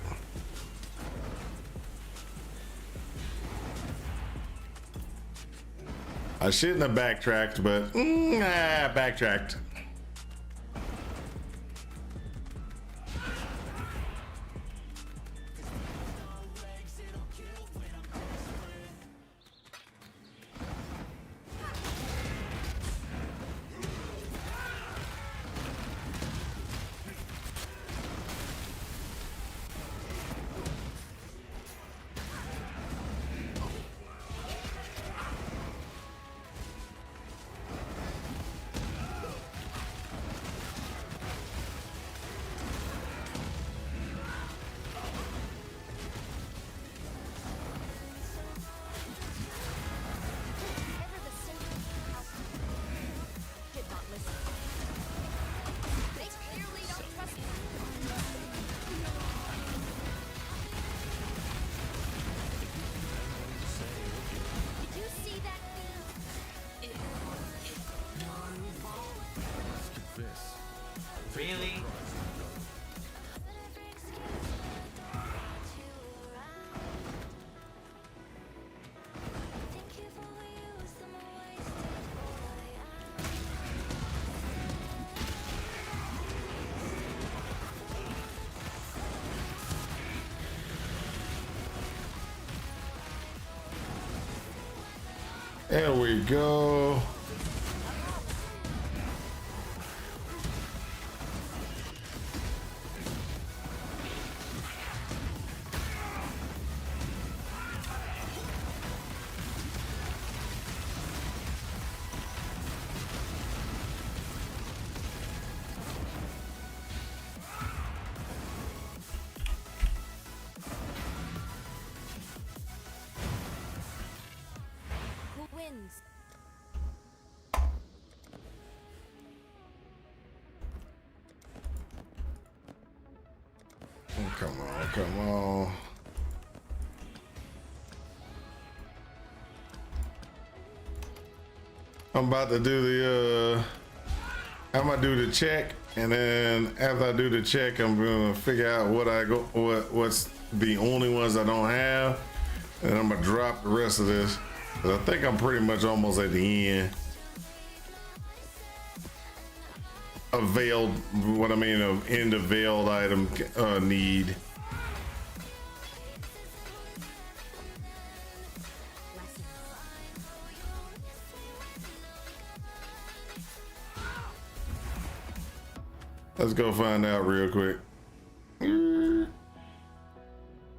I shouldn't have backtracked, but I backtracked. There we go. Who wins? Come on, come on. I'm about to do the I'm gonna do the check, and then after I do the check, I'm gonna figure out what's the only ones I don't have, and I'm gonna drop the rest of this. But I think I'm pretty much almost at the end. A veiled, what I mean, of end of veiled item need. Let's go find out real quick. I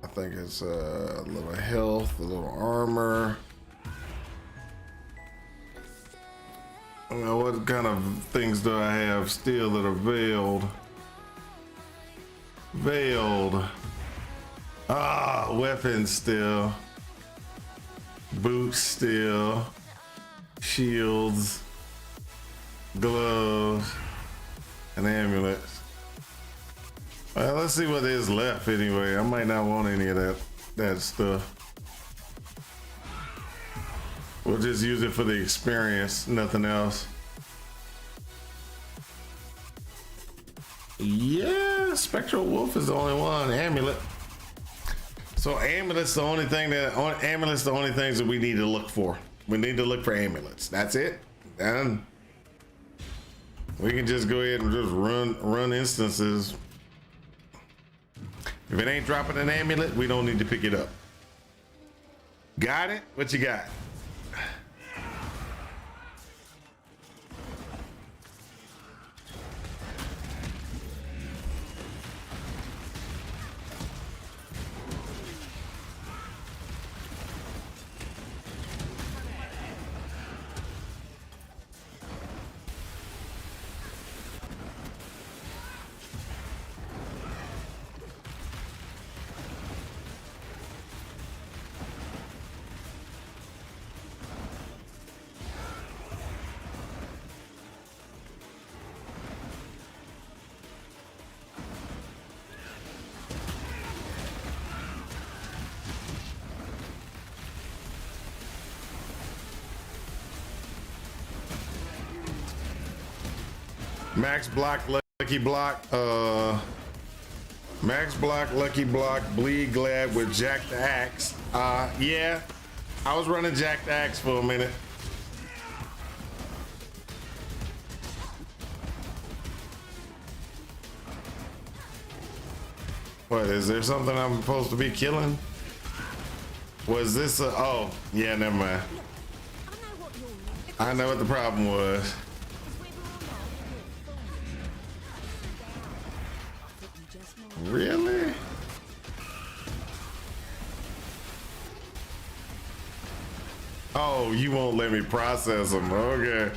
think it's a little health, a little armor. What kind of things do I have still that are veiled? Veiled. Ah, weapons still. Boots still. Shields. Gloves. And amulets. Well, let's see what is left anyway. I might not want any of that stuff. We'll just use it for the experience, nothing else. Yeah, Spectral Wolf is the only one. Amulet. So amulets the only thing amulets the only things that we need to look for. We need to look for amulets. That's it. Done. We can just go ahead and just run instances. If it ain't dropping an amulet, we don't need to pick it up. Got it? What you got? Max block, lucky block, max block, lucky block, bleed glad with Jack the Axe. Yeah, I was running Jack the Axe for a minute. What, is there something I'm supposed to be killing? Was this a, oh, yeah, never mind. I know what the problem was. Really? Oh, you won't let me process them. Okay.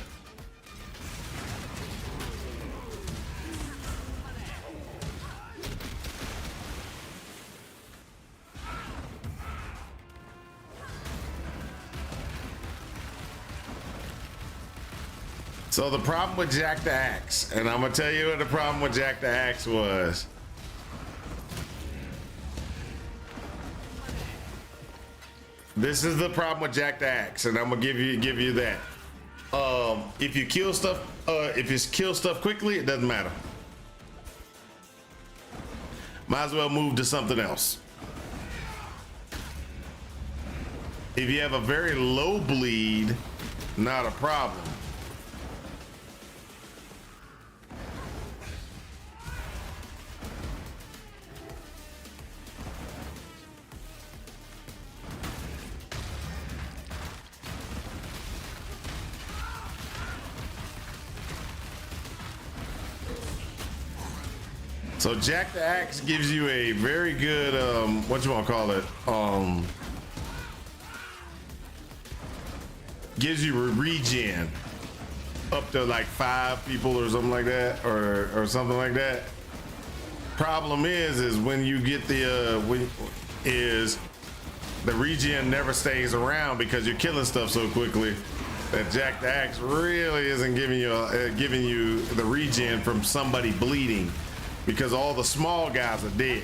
So the problem with Jack the Axe, and I'm gonna tell you what the problem with Jack the Axe was. This is the problem with Jack the Axe, and I'm gonna give you that. If you kill stuff quickly, it doesn't matter. Might as well move to something else. If you have a very low bleed, not a problem. So Jack the Axe gives you a very good, what you want to call it? Gives you a regen up to like 5 people or something like that, or something like that. Problem is when you get the the regen never stays around because you're killing stuff so quickly that Jack the Axe really isn't giving you the regen from somebody bleeding, because all the small guys are dead.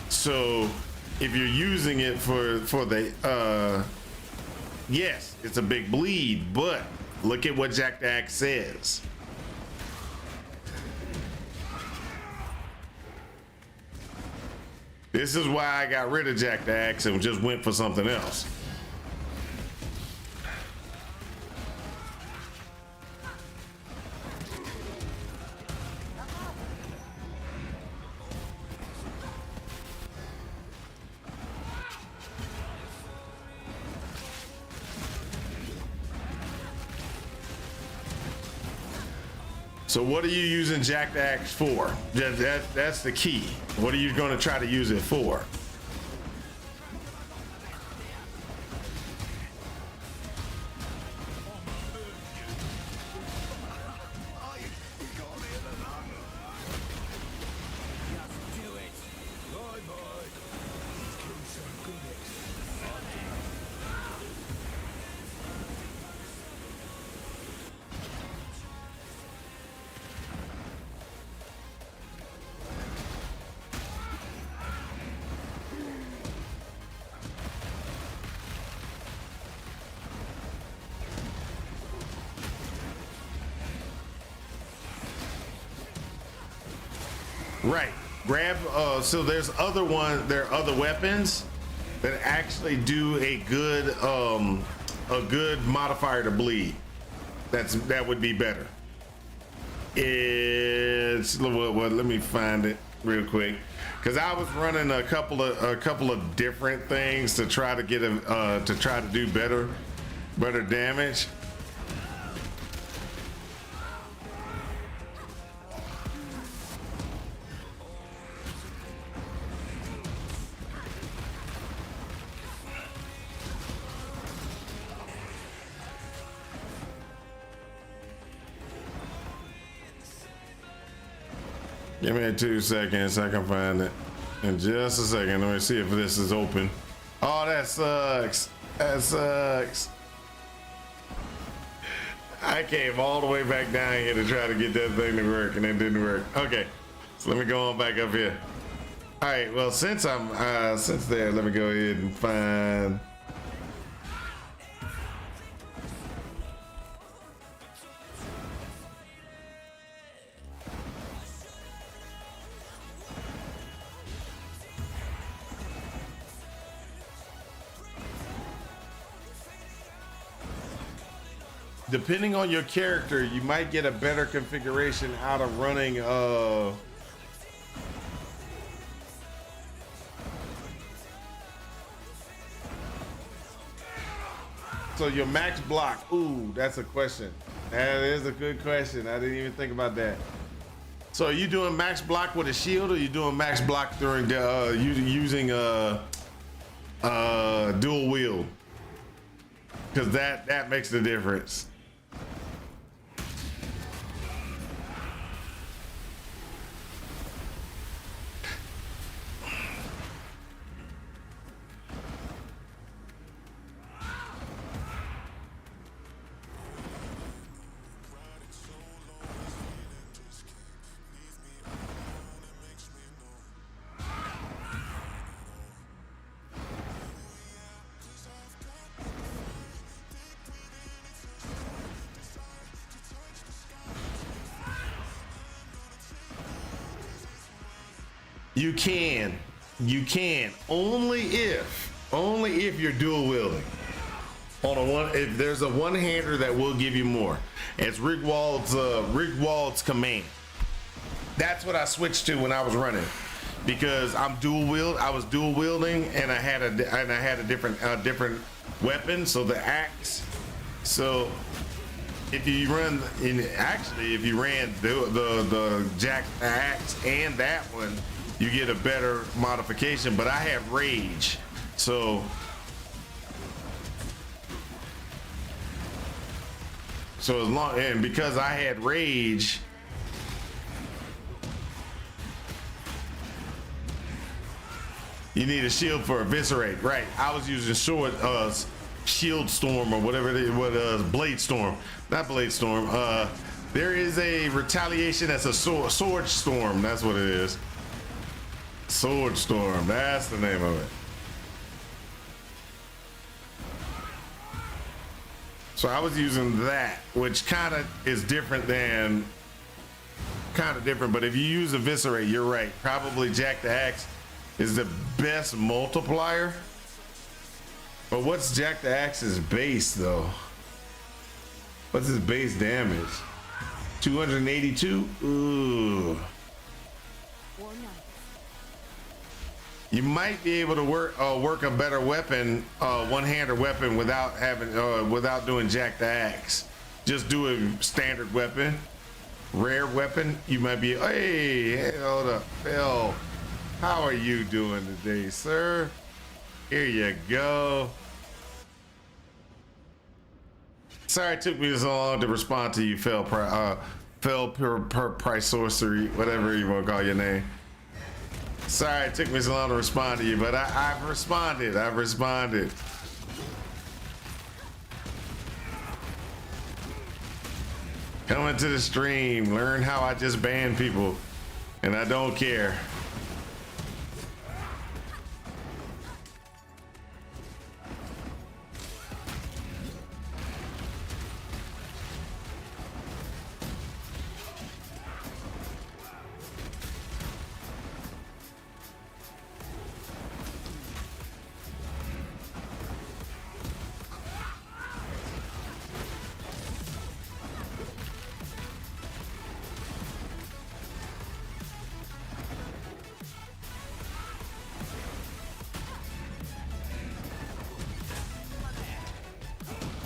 So if you're using it for the yes, it's a big bleed, but look at what Jack the Axe says. This is why I got rid of Jack the Axe and just went for something else. So what are you using Jack the Axe for? That's the key. What are you going to try to use it for? Right. Grab. So there are other weapons that actually do a good modifier to bleed. That would be better. It's let me find it real quick, because I was running a couple of different things to try to get to try to do better damage. Give me 2 seconds. I can find it in just a second. Let me see if this is open. Oh, that sucks. That sucks. I came all the way back down here to try to get that thing to work, and it didn't work. Okay, so let me go on back up here. All right. Well, since I'm since there, let me go ahead and find. Depending on your character, you might get a better configuration out of running so your max block. Ooh, that's a question. That is a good question. I didn't even think about that. So are you doing max block with a shield, or are you doing max block during using dual wield? Because that makes the difference. You can only if you're dual wielding. If there's a one-hander that will give you more. It's Rick Wald's command. That's what I switched to when I was running, because I was dual wielding, and I had a different weapon. So the axe. So if you run if you ran the Jack Axe and that one, you get a better modification. But I have Rage, so as long, and because I had Rage, you need a shield for Eviscerate, right? I was using Shield Storm or whatever it is, Blade Storm, not Blade Storm. There is a retaliation that's a Sword Storm. That's what it is. Sword Storm. That's the name of it. So I was using that, which kind of is different than but if you use Eviscerate, you're right. Probably Jack the Axe is the best multiplier. But what's Jack the Axe's base though? What's his base damage? 282? Ooh. You might be able to work a better weapon, one-hander weapon without without doing Jack the Axe. Just do a standard weapon, rare weapon. You might be, hey, hold up, Phil. How are you doing today, sir? Here you go. Sorry it took me so long to respond to you, Phil Price Sorcery, whatever you want to call your name. Sorry it took me so long to respond to you, but I've responded. Come into the stream, learn how I just ban people, and I don't care.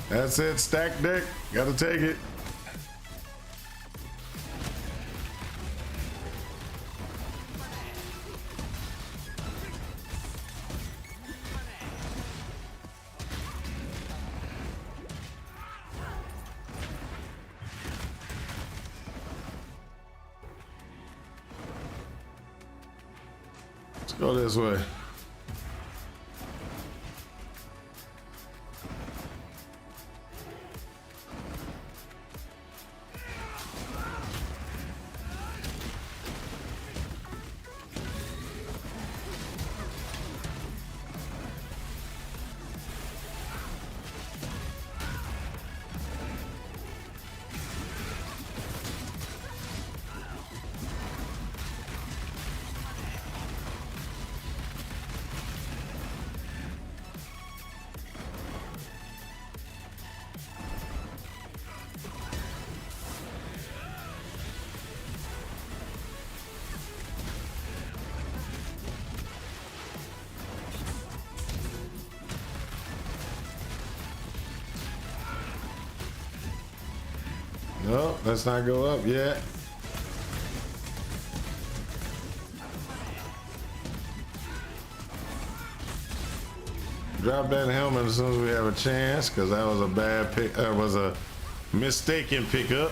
That's it, stack deck. Gotta take it. Let's go this way. No, let's not go up yet. Drop that helmet as soon as we have a chance, because that was a bad pick. Was a mistaken pickup.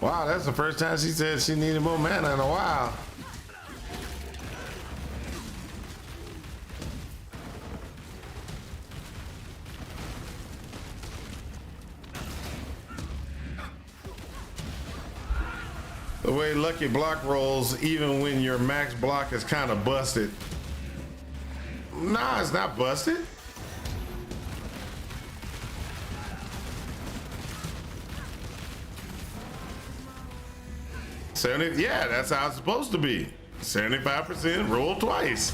Wow, that's the first time she said she needed more mana in a while. The way Lucky block rolls, even when your max block is kind of busted. Nah, it's not busted. Yeah, that's how it's supposed to be. 75% roll twice.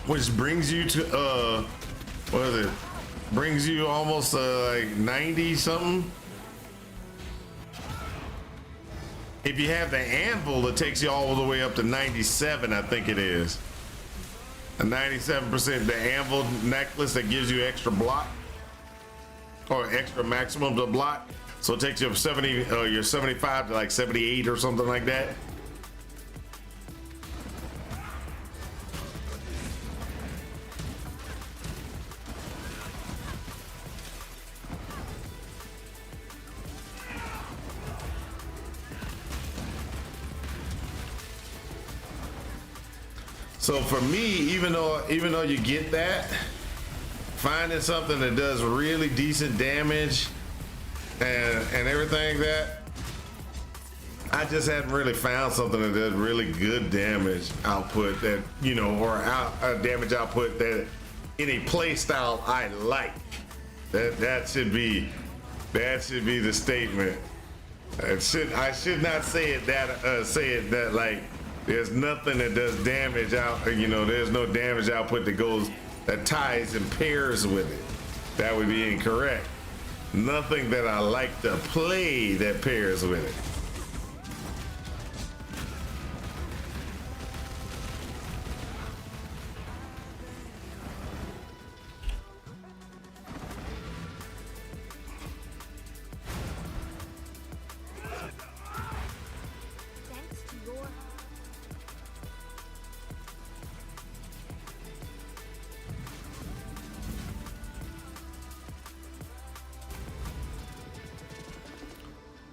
Which brings you to, what is it? Brings you almost like 90 something. If you have the anvil, it takes you all the way up to 97, I think it is. a 97% the anvil necklace that gives you extra block or extra maximum to block. So it takes you from 70, your 75 to like 78 or something like that. So for me, even though you get that, finding something that does really decent damage and everything that I just hadn't really found something that does really good damage output that, you know, or damage output that any play style I like. That should be the statement. I should not say it that like there's nothing that does damage out, you know, there's no damage output that ties and pairs with it. That would be incorrect. Nothing that I like to play that pairs with it. Thanks to your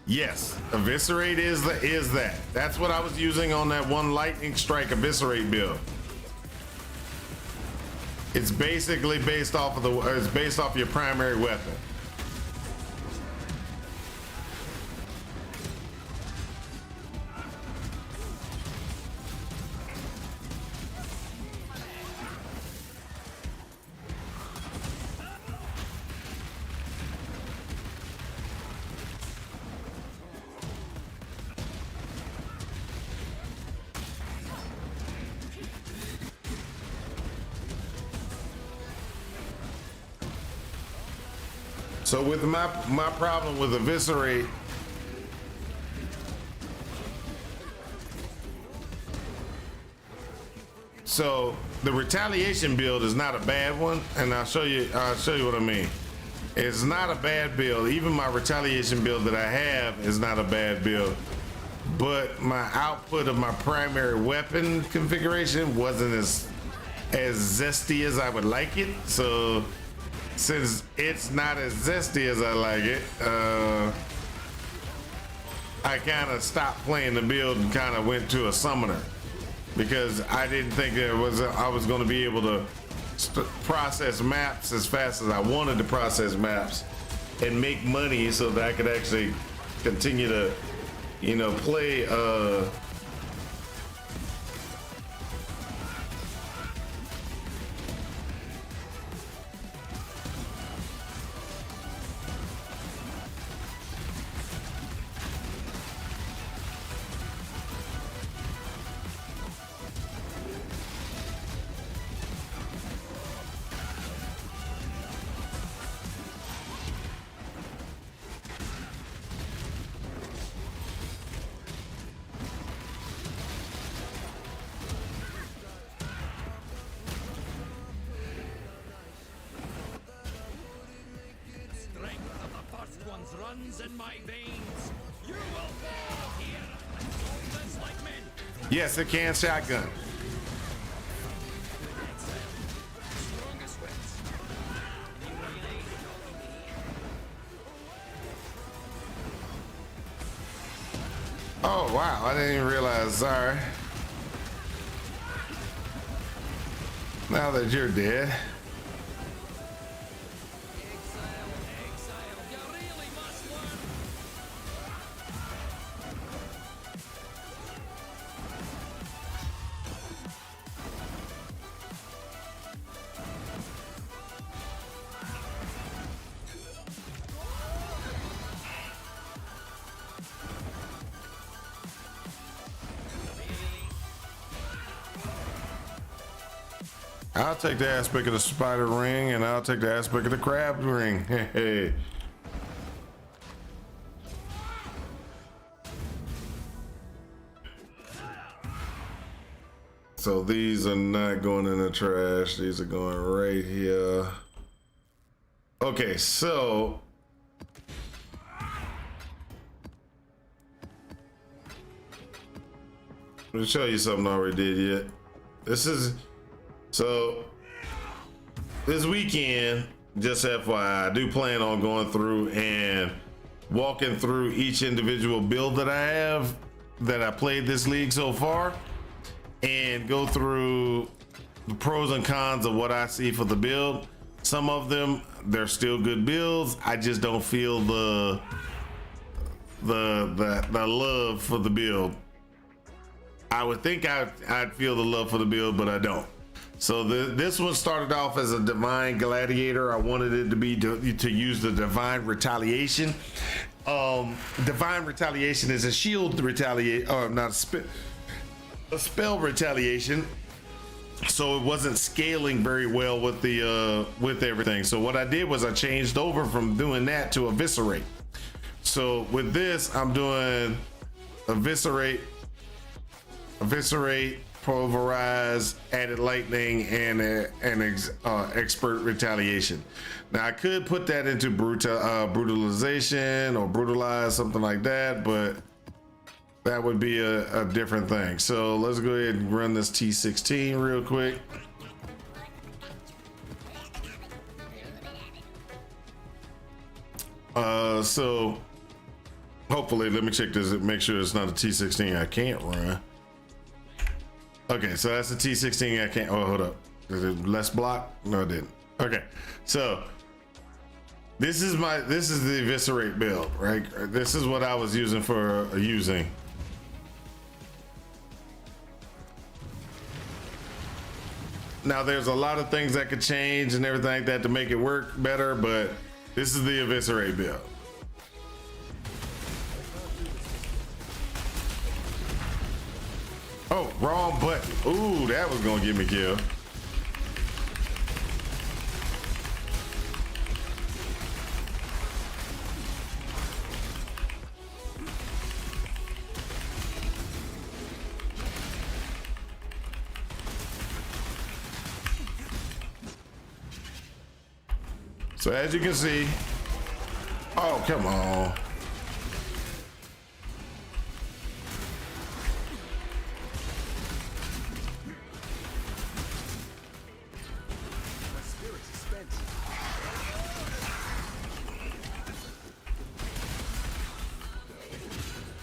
Yes, eviscerate is that. That's what I was using on that one lightning strike eviscerate build. It's basically based off of your primary weapon. So with my problem with eviscerate, so the retaliation build is not a bad one, and I'll show you what I mean. It's not a bad build. Even my retaliation build that I have is not a bad build, but my output of my primary weapon configuration wasn't as zesty as I would like it. So since it's not as zesty as I like it, I kind of stopped playing the build and kind of went to a summoner because I didn't think I was going to be able to process maps as fast as I wanted to process maps and make money so that I could actually continue to, you know, play runs in my veins. You will fall here and hold us like men. yes, it can shotgun. Strongest wins. Oh wow, I didn't even realize. Sorry. Now that you're dead. Exile, you really must learn. I'll take the aspect of the spider ring and I'll take the aspect of the crab ring. Hey. So these are not going in the trash. These are going right here. Okay, so let me show you something I already did yet. This is so this weekend, just FYI, I do plan on going through and walking through each individual build that I have that I played this league so far and go through the pros and cons of what I see for the build. Some of them, they're still good builds. I just don't feel the love for the build. I would think I'd feel the love for the build, but I don't. So this one started off as a Divine Gladiator. I wanted it to be to use the Divine Retaliation. Divine Retaliation is a shield retaliate, or not a spell retaliation. So it wasn't scaling very well with the with everything. So what I did was I changed over from doing that to Eviscerate. So with this, I'm doing Eviscerate, Pulverize, Added Lightning, and Expert Retaliation. Now I could put that into Brutalization or Brutalize, something like that, but that would be a different thing. So let's go ahead and run this T16 real quick. So hopefully, let me check this, make sure it's not a T16 I can't run. Okay, so that's a T16 I can't. Oh, hold up. Is it less block? No, it didn't. Okay, so this is the Eviscerate build, right? This is what I was using for using. Now there's a lot of things that could change and everything like that to make it work better, but this is the Eviscerate build. Oh, wrong button. Ooh, that was gonna get me killed. So as you can see, oh, come on.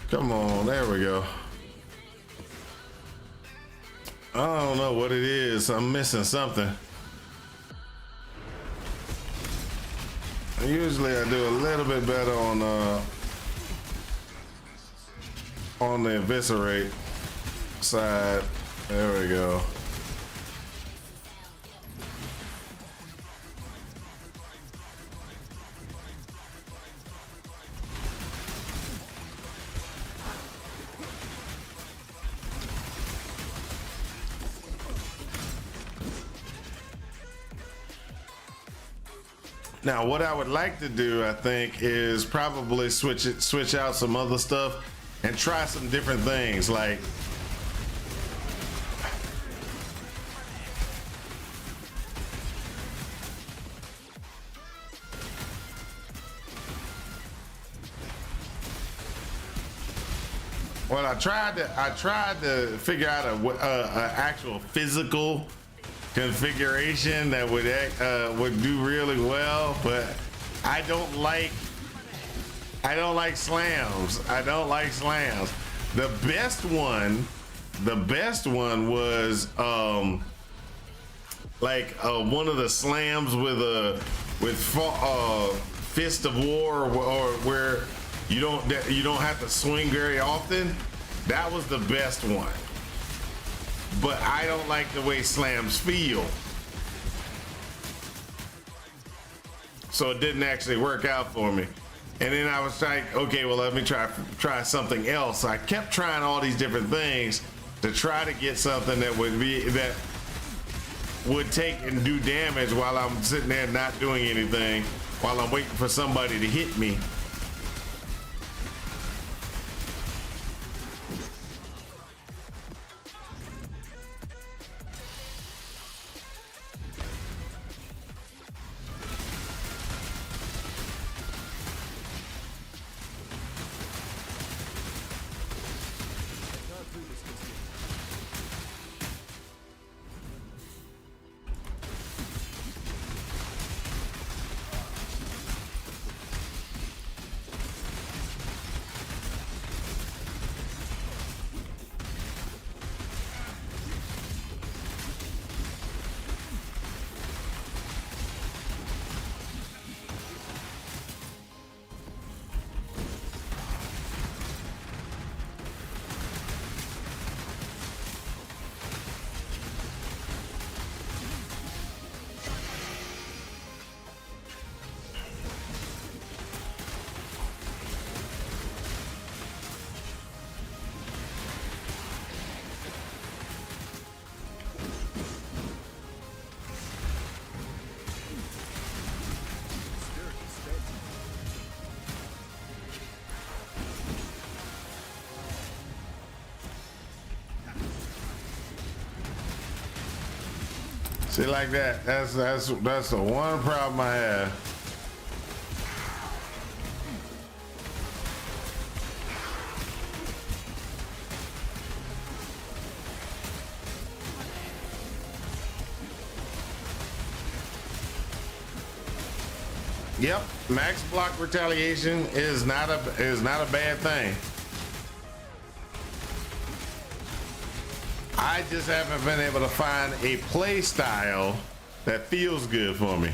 Come on, there we go. I don't know what it is. I'm missing something. Usually I do a little bit better on the Eviscerate side. There we go. Now, what I would like to do, I think, is probably switch out some other stuff and try some different things. Like, well, I tried to figure out a actual physical configuration that would do really well, but I don't like slams. I don't like slams. The best one was one of the slams with Fist of War, or where you don't have to swing very often. That was the best one. But I don't like the way slams feel. So it didn't actually work out for me. And then I was like, okay, well, let me try something else. I kept trying all these different things to try to get something that would take and do damage while I'm sitting there not doing anything, while I'm waiting for somebody to hit me. See, like that. That's the one problem I have. Yep, max block retaliation is not a bad thing. I just haven't been able to find a play style that feels good for me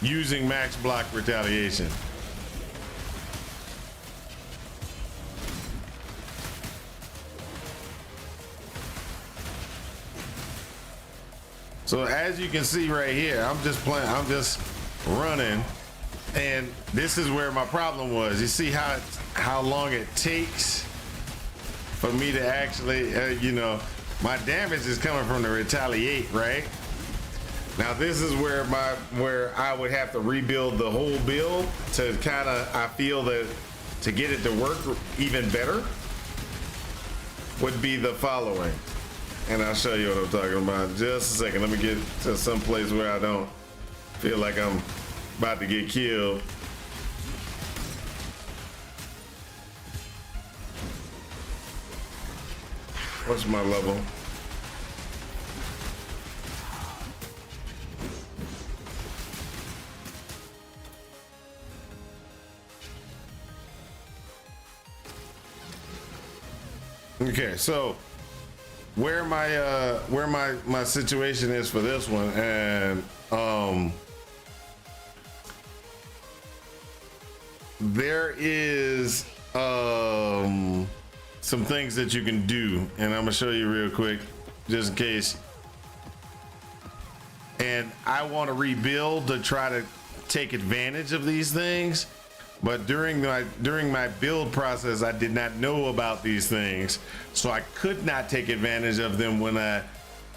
using max block retaliation. So as you can see right here, I'm just running, and this is where my problem was. You see how long it takes for me to actually, my damage is coming from the retaliate, right? Now this is where I would have to rebuild the whole build to kind of, I feel that to get it to work even better would be the following. And I'll show you what I'm talking about. Just a second. Let me get to some place where I don't feel like I'm about to get killed. What's my level? Okay, so where my situation is for this one, and there is some things that you can do, and I'm gonna show you real quick just in case. And I want to rebuild to try to take advantage of these things, but during my build process I did not know about these things, so I could not take advantage of them and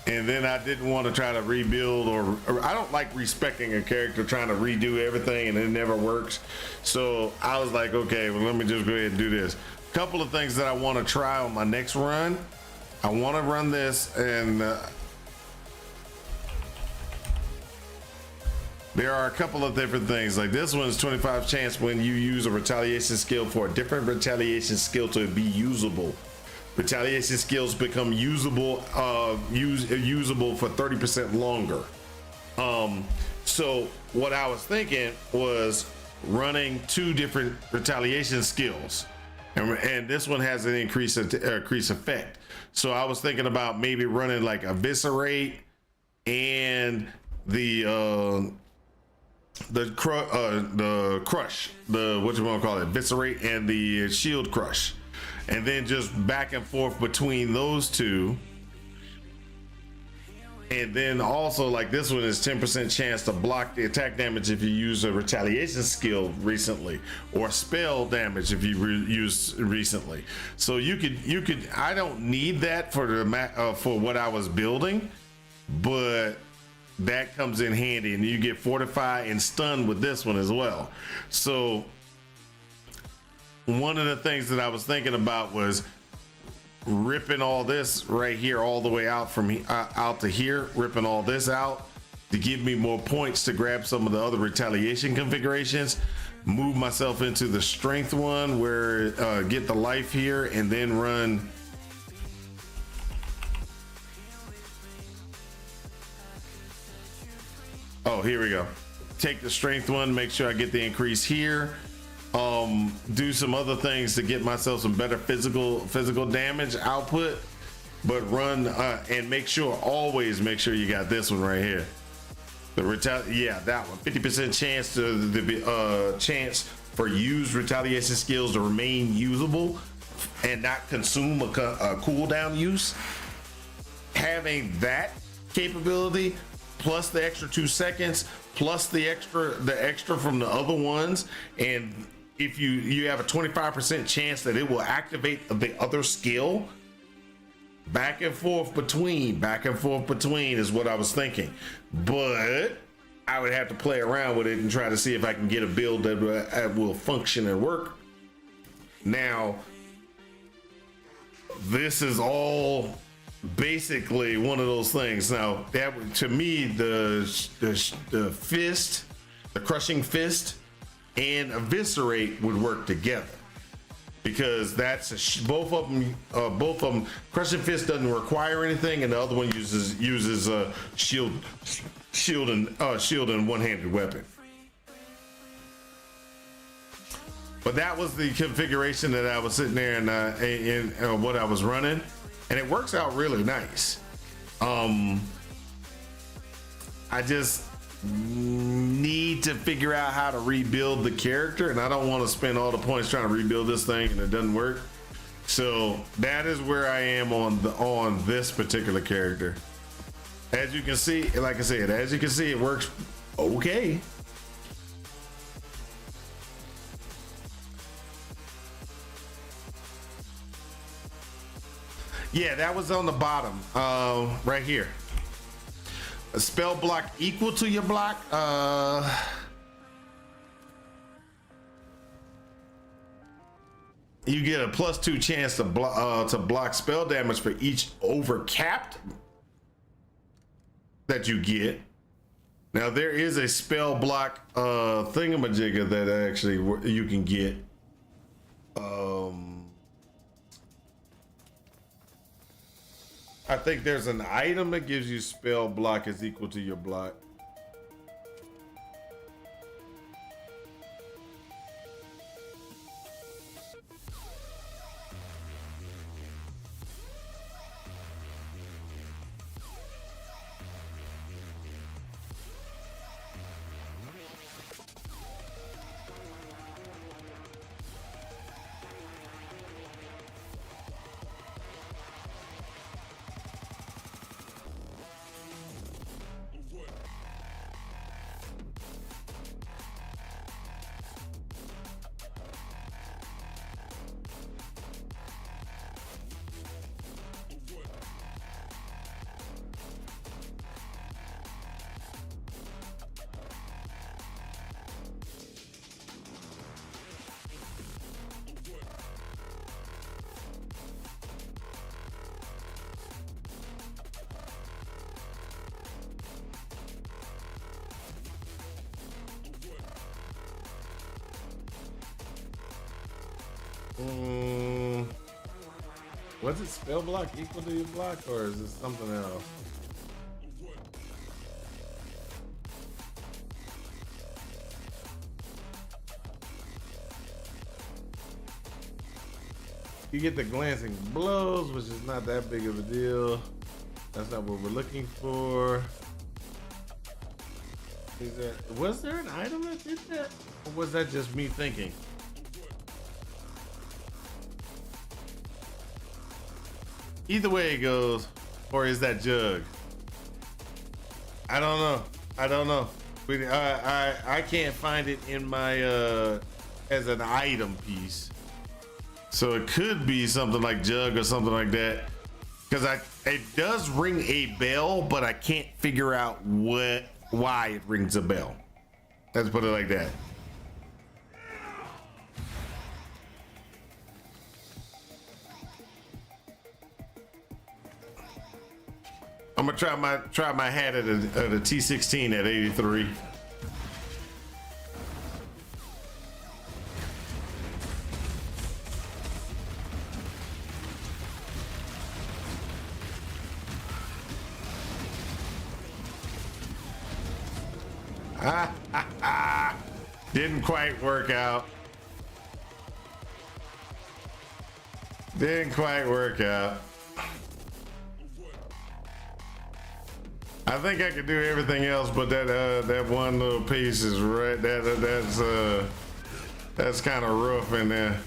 then I didn't want to try to rebuild, or I don't like respecting a character trying to redo everything and it never works. So I was like, okay, well, let me just go ahead and do this. A couple of things that I want to try on my next run. I want to run this, and there are a couple of different things. Like this one's 25 chance when you use a retaliation skill for a different retaliation skill to be usable. Retaliation skills become usable usable for 30% longer. So what I was thinking was running 2 different retaliation skills, and this one has an increased effect. So I was thinking about maybe running like eviscerate and the crush, the what you want to call it, eviscerate and the shield crush, and then just back and forth between those two. And then also, like this one is 10% chance to block the attack damage if you use a retaliation skill recently, or spell damage if you used recently. So you could. I don't need that for the for what I was building, but that comes in handy, and you get fortify and stun with this one as well. So one of the things that I was thinking about was ripping all this right here all the way out from out to here, ripping all this out to give me more points to grab some of the other retaliation configurations, move myself into the strength one where get the life here, and then run here we go, take the strength one, make sure I get the increase here, do some other things to get myself some better physical damage output, but run and always make sure you got this one right here, the that one, 50% chance to the chance for used retaliation skills to remain usable and not consume a cooldown use. Having that capability plus the extra 2 seconds plus the extra from the other ones, and if you have a 25% chance that it will activate the other skill, back and forth between is what I was thinking. But I would have to play around with it and try to see if I can get a build that will function and work. Now this is all basically one of those things. Now, that to me, the fist, the crushing fist, and eviscerate would work together because that's both of them. Both of them. Crushing fist doesn't require anything, and the other one uses shield and one-handed weapon. But that was the configuration that I was sitting there and in what I was running, and it works out really nice. I just need to figure out how to rebuild the character, and I don't want to spend all the points trying to rebuild this thing and it doesn't work. So that is where I am on this particular character. As you can see, like I said, it works okay. Yeah, that was on the bottom, right here. A spell block equal to your block. You get a +2 chance to block spell damage for each overcapped that you get. Now there is a spell block thingamajigger that actually you can get. I think there's an item that gives you spell block is equal to your block. Was it spell block equal to your block, or is it something else? You get the glancing blows, which is not that big of a deal. That's not what we're looking for. Was there an item that did that? Or was that just me thinking? Either way it goes, or is that jug? I don't know. I can't find it in my as an item piece. So it could be something like jug or something like that. Because it does ring a bell, but I can't figure out why it rings a bell. Let's put it like that. I'm gonna try my hat at a T16 at 83. Didn't quite work out. Didn't quite work out. I think I could do everything else, but that one little piece is right. That's kind of rough in there.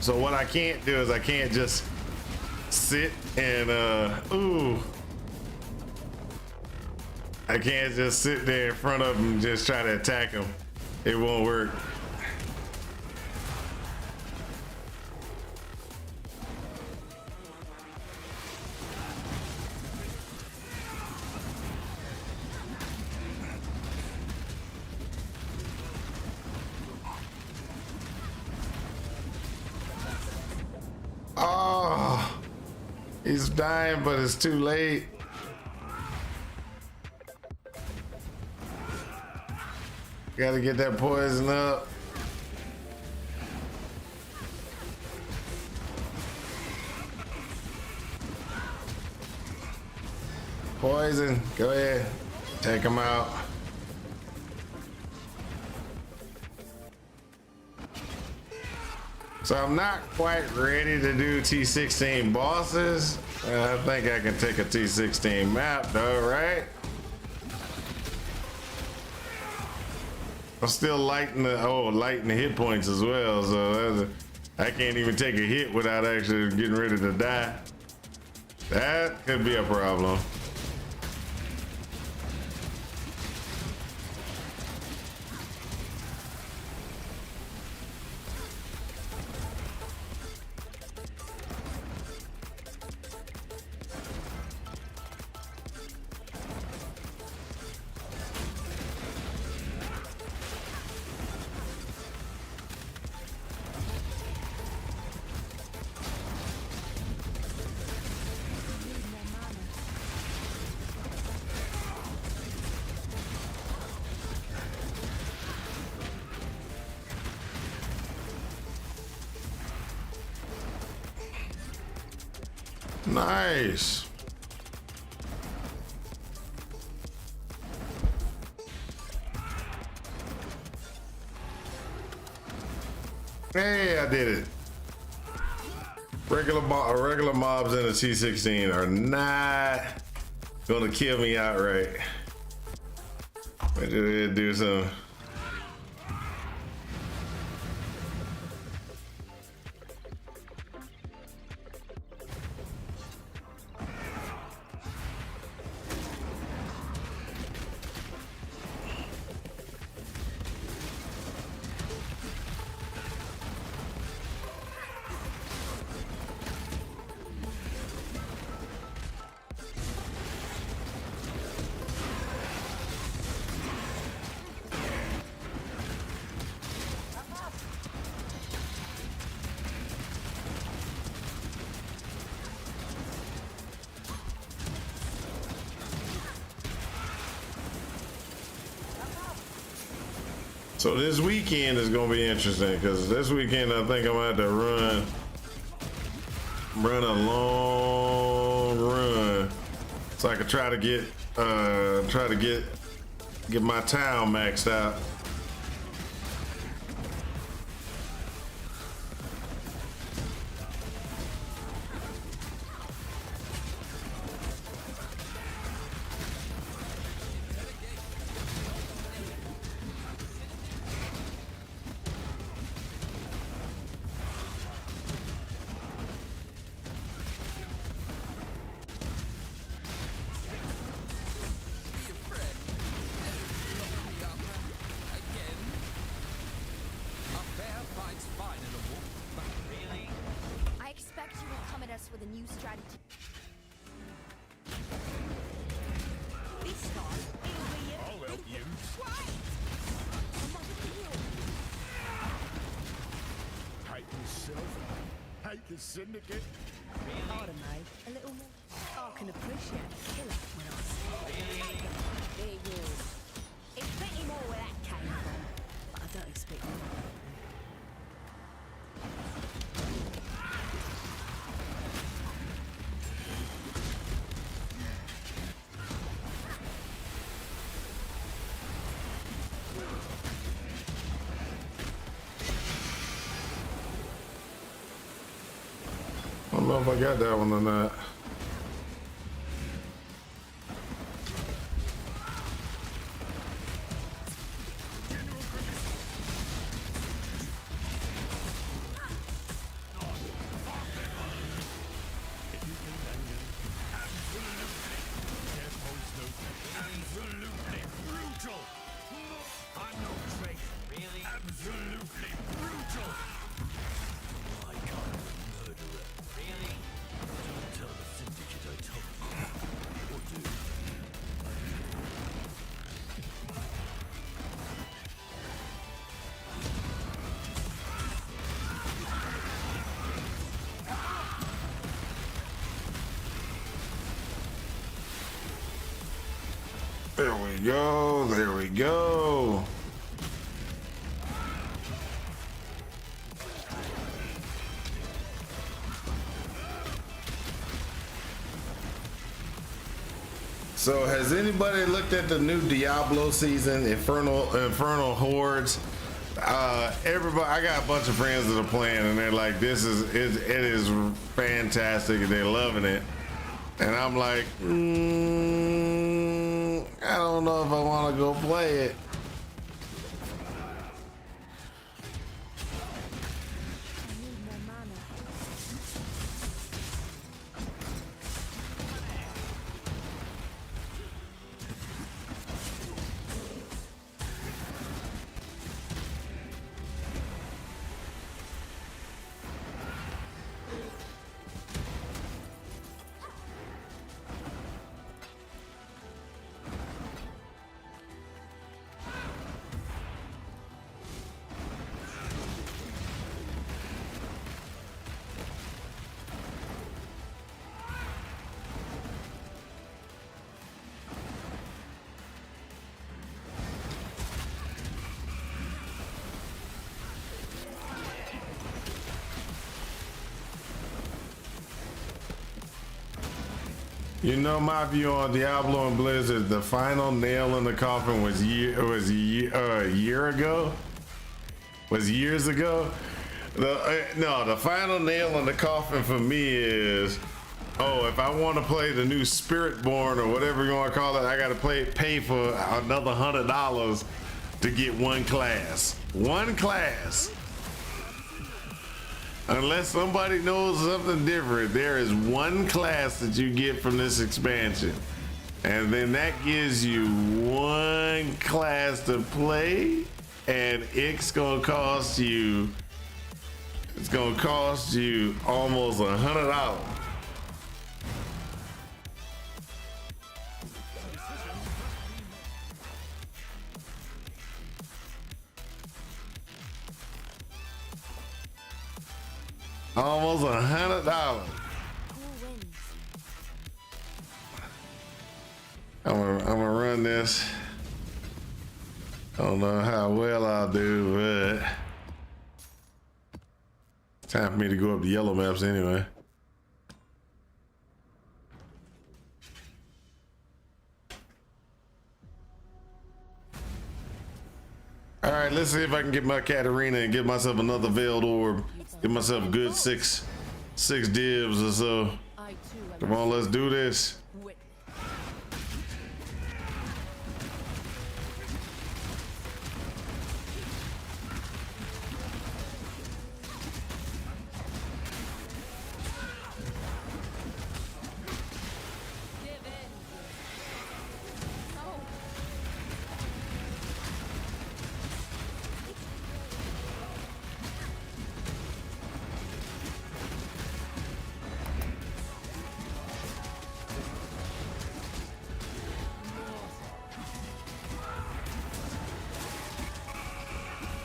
So what I can't do is I can't just sit and I can't just sit there in front of them and just try to attack them. It won't work. He's dying, but it's too late. Gotta get that poison up. Poison, go ahead. Take him out. So I'm not quite ready to do T16 bosses. I think I can take a T16 map though, right? I'm still lighting the hit points as well, so I can't even take a hit without actually getting ready to die. That could be a problem. Nice. Hey, I did it. Regular mobs in the T16 are not gonna kill me outright. Let me do some. So this weekend is gonna be interesting because this weekend I think I'm gonna have to run a long run so I can try to get my town maxed out. With a new strategy. I'll help you. Hate yourself. Hate the syndicate. Pardon me, a little more. I can appreciate a killer when I see it. Big wall. It's plenty more where that came from, but I don't expect more. I don't know if I got that one or not. Absolutely brutal. I'm no traitor. Really? Absolutely brutal. My kind of murderer. Really? Don't tell the we go. There we go. So has anybody looked at the new Diablo season, Infernal Hordes? Everybody, I got a bunch of friends that are playing, and they're like, it is fantastic, and they're loving it. And I'm like, I don't know if I want to go play it. I need more mana. You know my view on Diablo and Blizzard. The final nail in the coffin was a year ago. Was years ago. The final nail in the coffin for me is, if I want to play the new Spiritborn or whatever you want to call it, I got to pay for another $100 to get one class. One class. Unless somebody knows something different, there is one class that you get from this expansion. And then that gives you one class to play, and it's gonna cost you almost $100. Almost $100. Who wins? I'm gonna run this. I don't know how well I'll do, but it's time for me to go up the yellow maps anyway. All right, let's see if I can get my Katarina and get myself another veiled orb. Get myself a good six dibs or so. I too am Come on, let's do this. wit.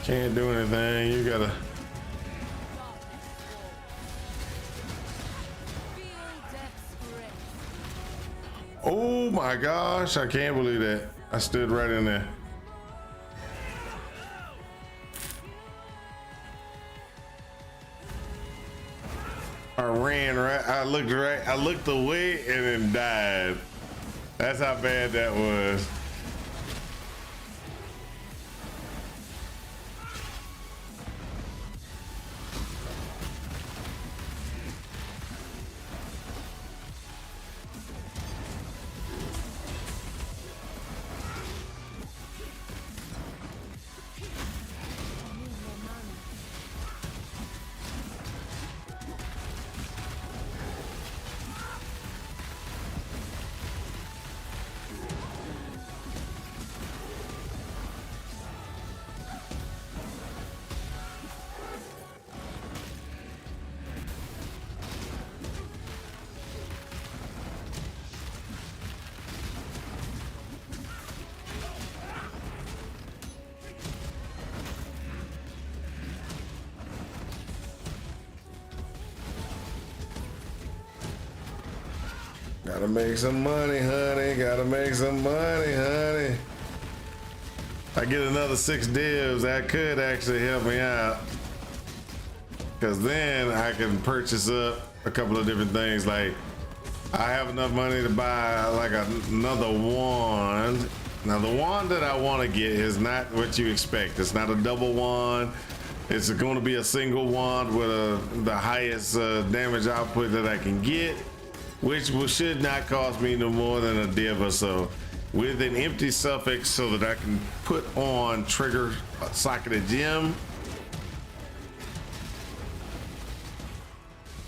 Can't do anything. You gotta. Feel death's grip. Oh my gosh! I can't believe that. I stood right in there. I ran right. I looked right. I looked away and then died. That's how bad that was. Gotta make some money, honey. Gotta make some money, honey. I get another 6 divs, that could actually help me out. Cause then I can purchase up a couple of different things. Like I have enough money to buy like another wand. Now the wand that I want to get is not what you expect. It's not a double wand. It's going to be a single wand with the highest damage output that I can get, which should not cost me no more than a div or so, with an empty suffix so that I can put on trigger socketed gem.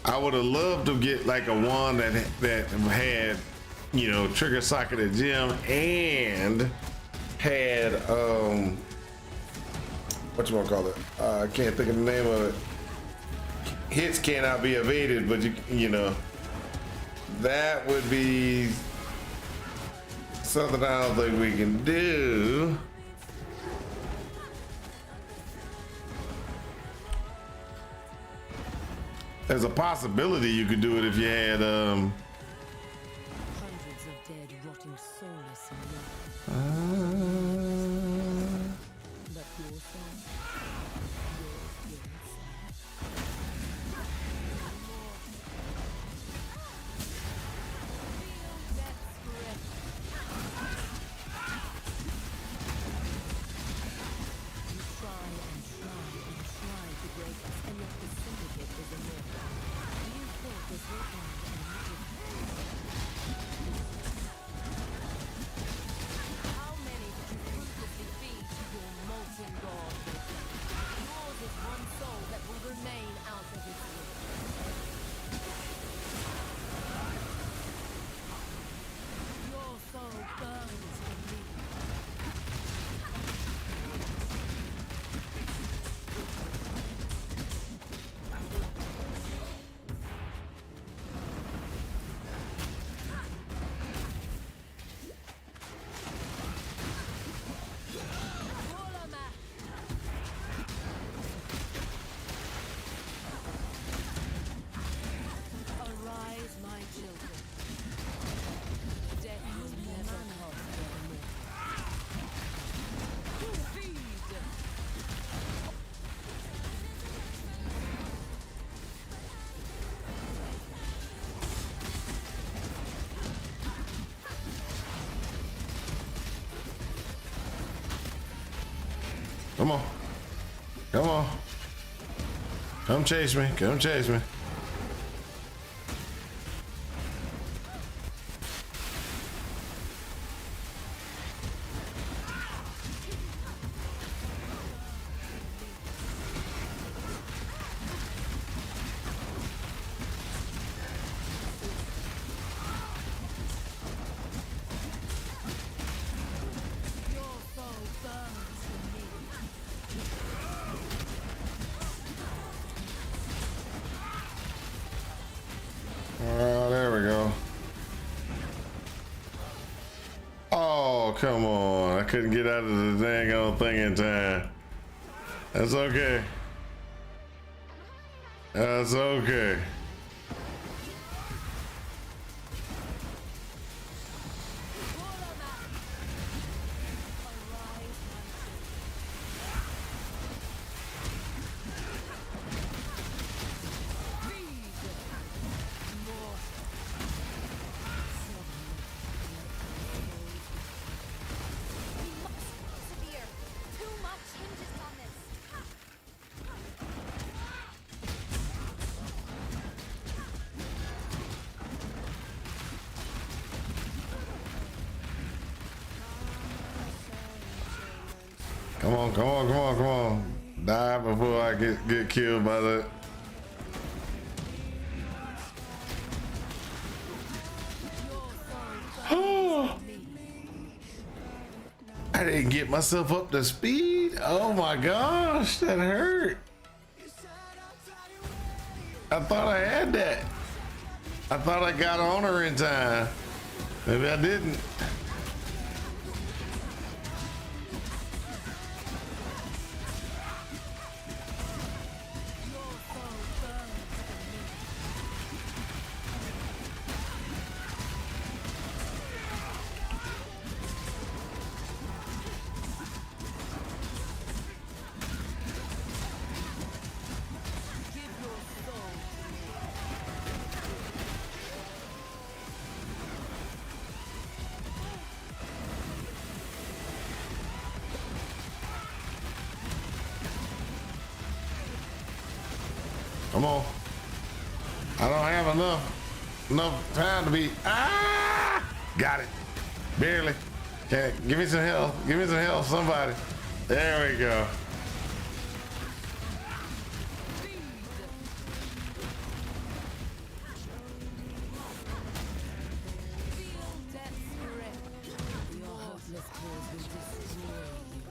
I would have loved to get like a wand that had, you know, trigger socketed gem and had what you want to call it? I can't think of the name of it. Hits cannot be evaded, but you know, that would be something I don't think we can do. There's a possibility you could do it if you had Hundreds of dead, rotting soulless in your. But your soul, yours You try and try to break us, and yet the syndicate is immortal. You think this will end How many did you ruthlessly feed to your molten god? Yours is one soul that will remain out of its reach. Your soul burns for me. Arise, my children. Death will never come anymore. Feed! Come on. Come on. Come chase me. Come chase me. Your soul burns for me. Oh, there we go. Oh, come on. I couldn't get out of the dang old thing in time. That's okay. That's okay. Severe. Too much hinges on this. Come on, come on, come on, come on. Die before I get killed by that. I didn't get myself up to speed. Oh my gosh, that hurt. I thought I had that. I thought I got on her in time. Maybe I didn't. Come on. I don't have enough time to be. Ah! Got it. Barely. Okay, give me some help. Give me some help, somebody. There we go.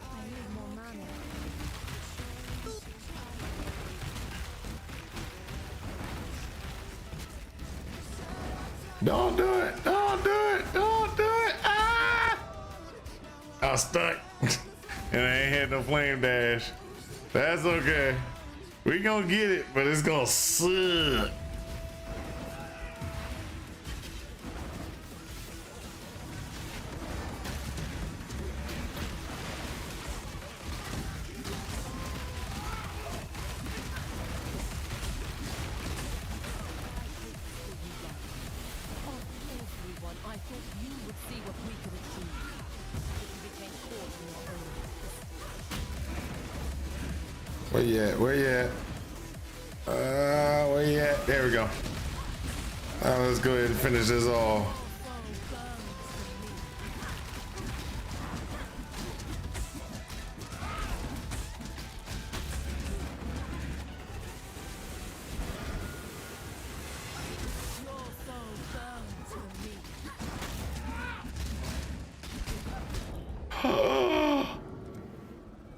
I need more mana. Don't do it. Don't do it. Don't do it. Ah! I was stuck. And I ain't had no flame dash. That's okay. We gonna get it, but it's gonna suck. Everyone, I thought you would see what we could achieve. You became caught in your own. Where you at? Where you at? Where you at? There we go. Let's go ahead and finish this all.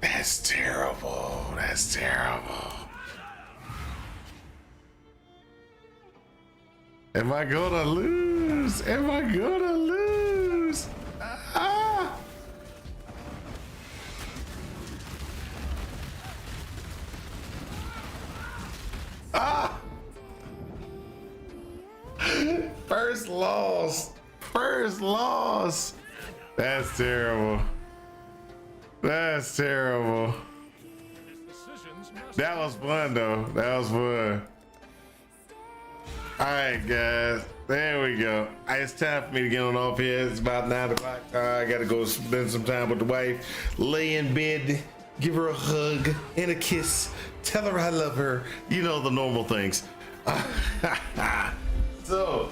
That's terrible. That's terrible. Am I gonna lose? Am I gonna lose? Ah! Ah! First loss. First loss. That's terrible. That's terrible. That was fun though. That was fun. All right, guys. There we go. It's time for me to get on off here. It's about 9 o'clock. I gotta go spend some time with the wife. Lay in bed, give her a hug and a kiss. Tell her I love her. You know the normal things. So